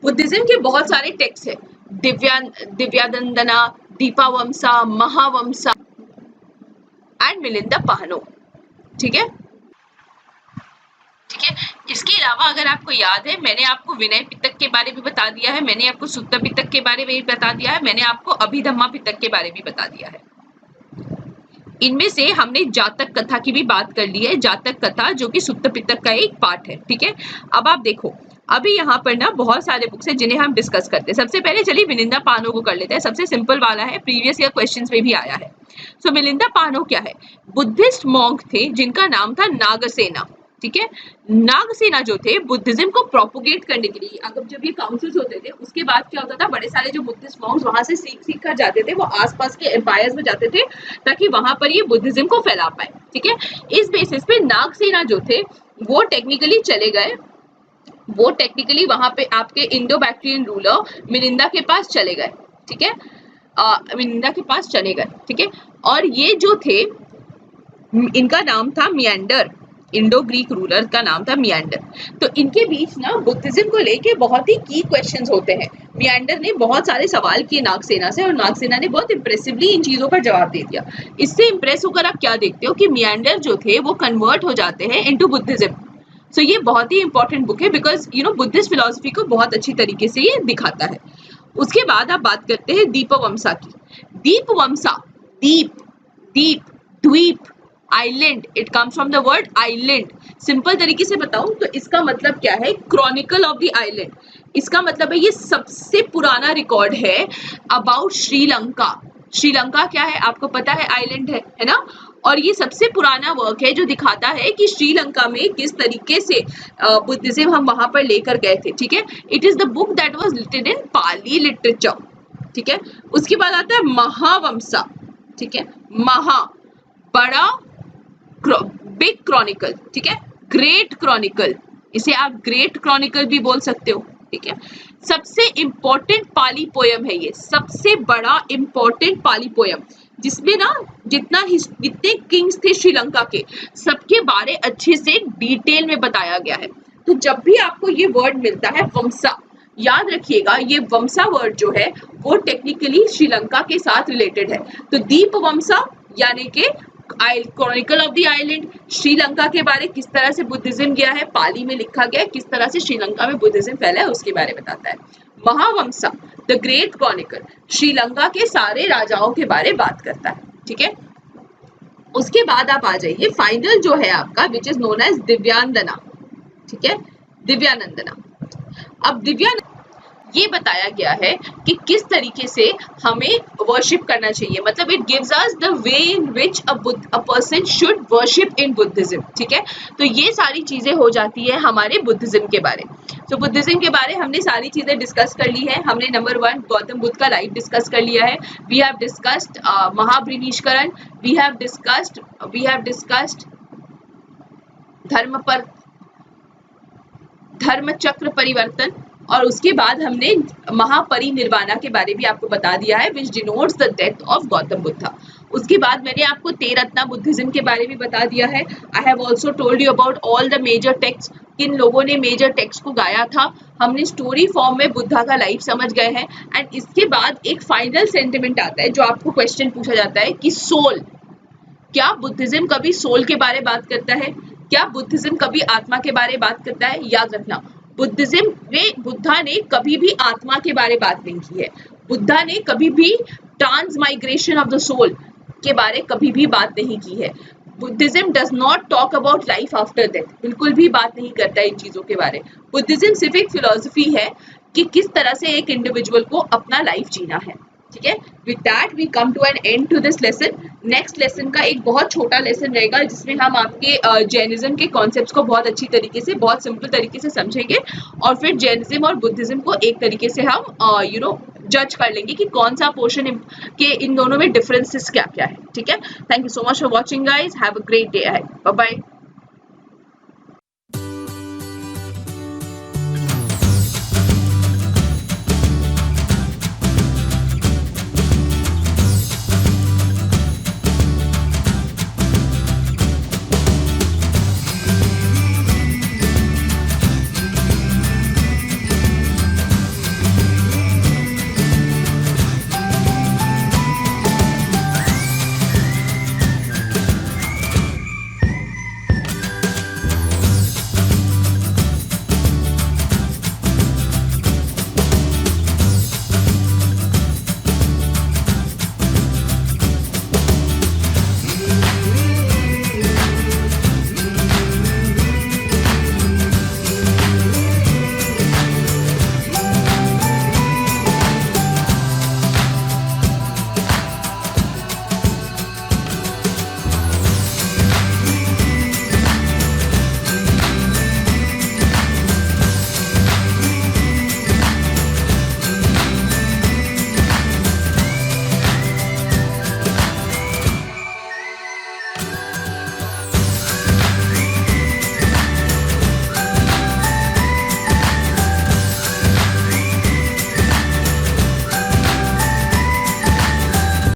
बुद्धिज्म के बहुत सारे टेक्स्ट है, दिव्यानंदना, दीपावमसा, महावमसा एंड मिलिंदा पाहनो, ठीक है। ठीक है, इसके अलावा अगर आपको याद है, मैंने आपको विनय पिटक के बारे में बता दिया है, मैंने आपको सुत्त पिटक के बारे में भी बता दिया है, मैंने आपको अभिधम्मा पिटक के बारे में बता दिया है। इनमें से हमने जातक कथा की भी बात कर ली है, जातक कथा जो कि सुत्त पिटक का एक पार्ट है, ठीक है। अब आप देखो, अभी यहाँ पर ना बहुत सारे बुक्स हैं जिन्हें हम डिस्कस करते हैं। सबसे पहले चलिए मिलिंदा पानो को कर लेते हैं, सबसे सिंपल वाला है, प्रीवियस ईयर क्वेश्चंस में भी आया है। सो मिलिंदा पानो क्या है, बुद्धिस्ट मॉन्क थे जिनका नाम था नागसेना, ठीक है। नागसेना जो थे बुद्धिज्म को प्रोपोगेट करने के लिए, अगर जब ये काउंसिल्स होते थे उसके बाद क्या होता था, बड़े सारे जो बुद्धिस्ट मॉन्क्स वहां से सीख कर जाते थे, वो आसपास के एम्पायर्स में जाते थे ताकि वहां पर ये बुद्धिज्म को फैला पाए, ठीक है। इस बेसिस पे नागसेना जो थे वो टेक्निकली चले गए, वो टेक्निकली वहां पे आपके इंडो बैक्टीरियन रूलर मिलिंदा के पास चले गए, ठीक है, मिलिंदा के पास चले गए, ठीक है। और ये जो थे, इनका नाम था मियांडर, इंडो ग्रीक रूलर का नाम था मियांडर। तो इनके बीच ना बुद्धिज्म को लेके बहुत ही की क्वेश्चंस होते हैं। मियांडर ने बहुत सारे सवाल किए नागसेना से, और नागसेना ने बहुत इंप्रेसिवली इन चीजों पर जवाब दे दिया। इससे इंप्रेस होकर आप क्या देखते हो कि मियांडर जो थे वो कन्वर्ट हो जाते हैं इनटू बुद्धिज्म। सो ये बहुत ही इंपॉर्टेंट बुक है, बिकॉज बुद्धिस्ट फिलॉसफी को बहुत अच्छी तरीके से ये दिखाता है। उसके बाद आप बात करते हैं दीपवमसा की। दीपवमसा, दीप, दीप, द्वीप, island, it comes from the word island. Simple तरीके से बताऊं तो इसका मतलब क्या है, क्रॉनिकल ऑफ द आइलैंड। इसका मतलब है ये सबसे पुराना रिकॉर्ड है अबाउट श्रीलंका। श्रीलंका क्या है आपको पता है, आइलैंड है ना। और ये सबसे पुराना वर्क है जो दिखाता है कि श्रीलंका में किस तरीके से बुद्धिज्म हम वहां पर लेकर गए थे, ठीक है। It is the book that was written in Pali literature, ठीक है। उसके बाद आता है महावमसा, ठीक है। महा, बड़ा, बिग क्रॉनिकल, ठीक है, ग्रेट क्रॉनिकल, इसे आप ग्रेट क्रॉनिकल भी बोल सकते हो, ठीक है। सबसे इंपॉर्टेंट पाली पोयम है ये, सबसे बड़ा इंपॉर्टेंट पाली पोयम, जिसमें ना जितने किंग्स थे श्रीलंका के, सबके बारे अच्छे से डिटेल में बताया गया है। तो जब भी आपको ये वर्ड मिलता है वंसा, याद रखिएगा ये वंसा वर्ड जो है वो टेक्निकली श्रीलंका के साथ रिलेटेड है। तो दीप वंसा यानी कि Chronicle of the island, Sri Lanka के बारे किस तरह से बुद्धिज्म गया है, पाली में लिखा गया है, किस तरह से श्रीलंका में बुद्धिज्म फैला है उसके बारे में बताता है। Mahavamsa the great Chronicle Sri Lanka के सारे राजाओं के बारे बात करता है, ठीक है। उसके बाद आप आ जाइए फाइनल जो है आपका विच इज नोन एज दिव्यांदना, ठीक है, दिव्यानंदना। अब ये बताया गया है कि किस तरीके से हमें वर्शिप करना चाहिए, मतलब it gives us the way in which a person should worship in Buddhism, ठीक है। तो ये सारी चीजें हो जाती है हमारे बुद्धिज्म के बारे। तो बुद्धिज्म के बारे हमने सारी चीजें डिस्कस कर ली है। हमने नंबर 1 गौतम बुद्ध का लाइफ डिस्कस कर लिया है। We have discussed Mahabhinishkramana, we have discussed Dharma Chakra परिवर्तन, और उसके बाद हमने महापरिनिर्वाणा के बारे भी आपको बता दिया है विच denotes the death of Gautam Buddha. उसके बाद मैंने आपको तेरत्ना बुद्धिज्म के बारे में बता दिया है। I have also told you about all the major text, किन लोगों ने मेजर टेक्स्ट को गाया था। हमने स्टोरी फॉर्म में बुद्धा का लाइफ समझ गए हैं। एंड इसके बाद एक फाइनल सेंटिमेंट आता है जो आपको क्वेश्चन पूछा जाता है कि सोल, क्या बुद्धिज्म कभी सोल के बारे बात करता है, क्या बुद्धिज्म कभी आत्मा के बारे बात करता है। याद रखना बुद्धिज्म में बुद्धा ने कभी भी आत्मा के बारे बात नहीं की है, बुद्धा ने कभी भी ट्रांसमाइग्रेशन ऑफ द सोल के बारे कभी भी बात नहीं की है। Buddhism does not talk about life after death, बिल्कुल भी बात नहीं करता इन चीजों के बारे। बुद्धिज्म सिर्फ एक फिलॉसफी है कि किस तरह से एक इंडिविजुअल को अपना लाइफ जीना है, ठीक है। With that we come to an end to this lesson. Next lesson का एक बहुत छोटा लेसन रहेगा जिसमें हम आपके जैनिज्म के कॉन्सेप्ट्स को बहुत अच्छी तरीके से, बहुत सिंपल तरीके से समझेंगे, और फिर जैनिज्म और बुद्धिज्म को एक तरीके से हम जज कर लेंगे कि कौन सा पोर्शन के इन दोनों में डिफरेंसेस क्या क्या है, ठीक है। Thank you so much for watching guys, have a great day ahead, bye bye.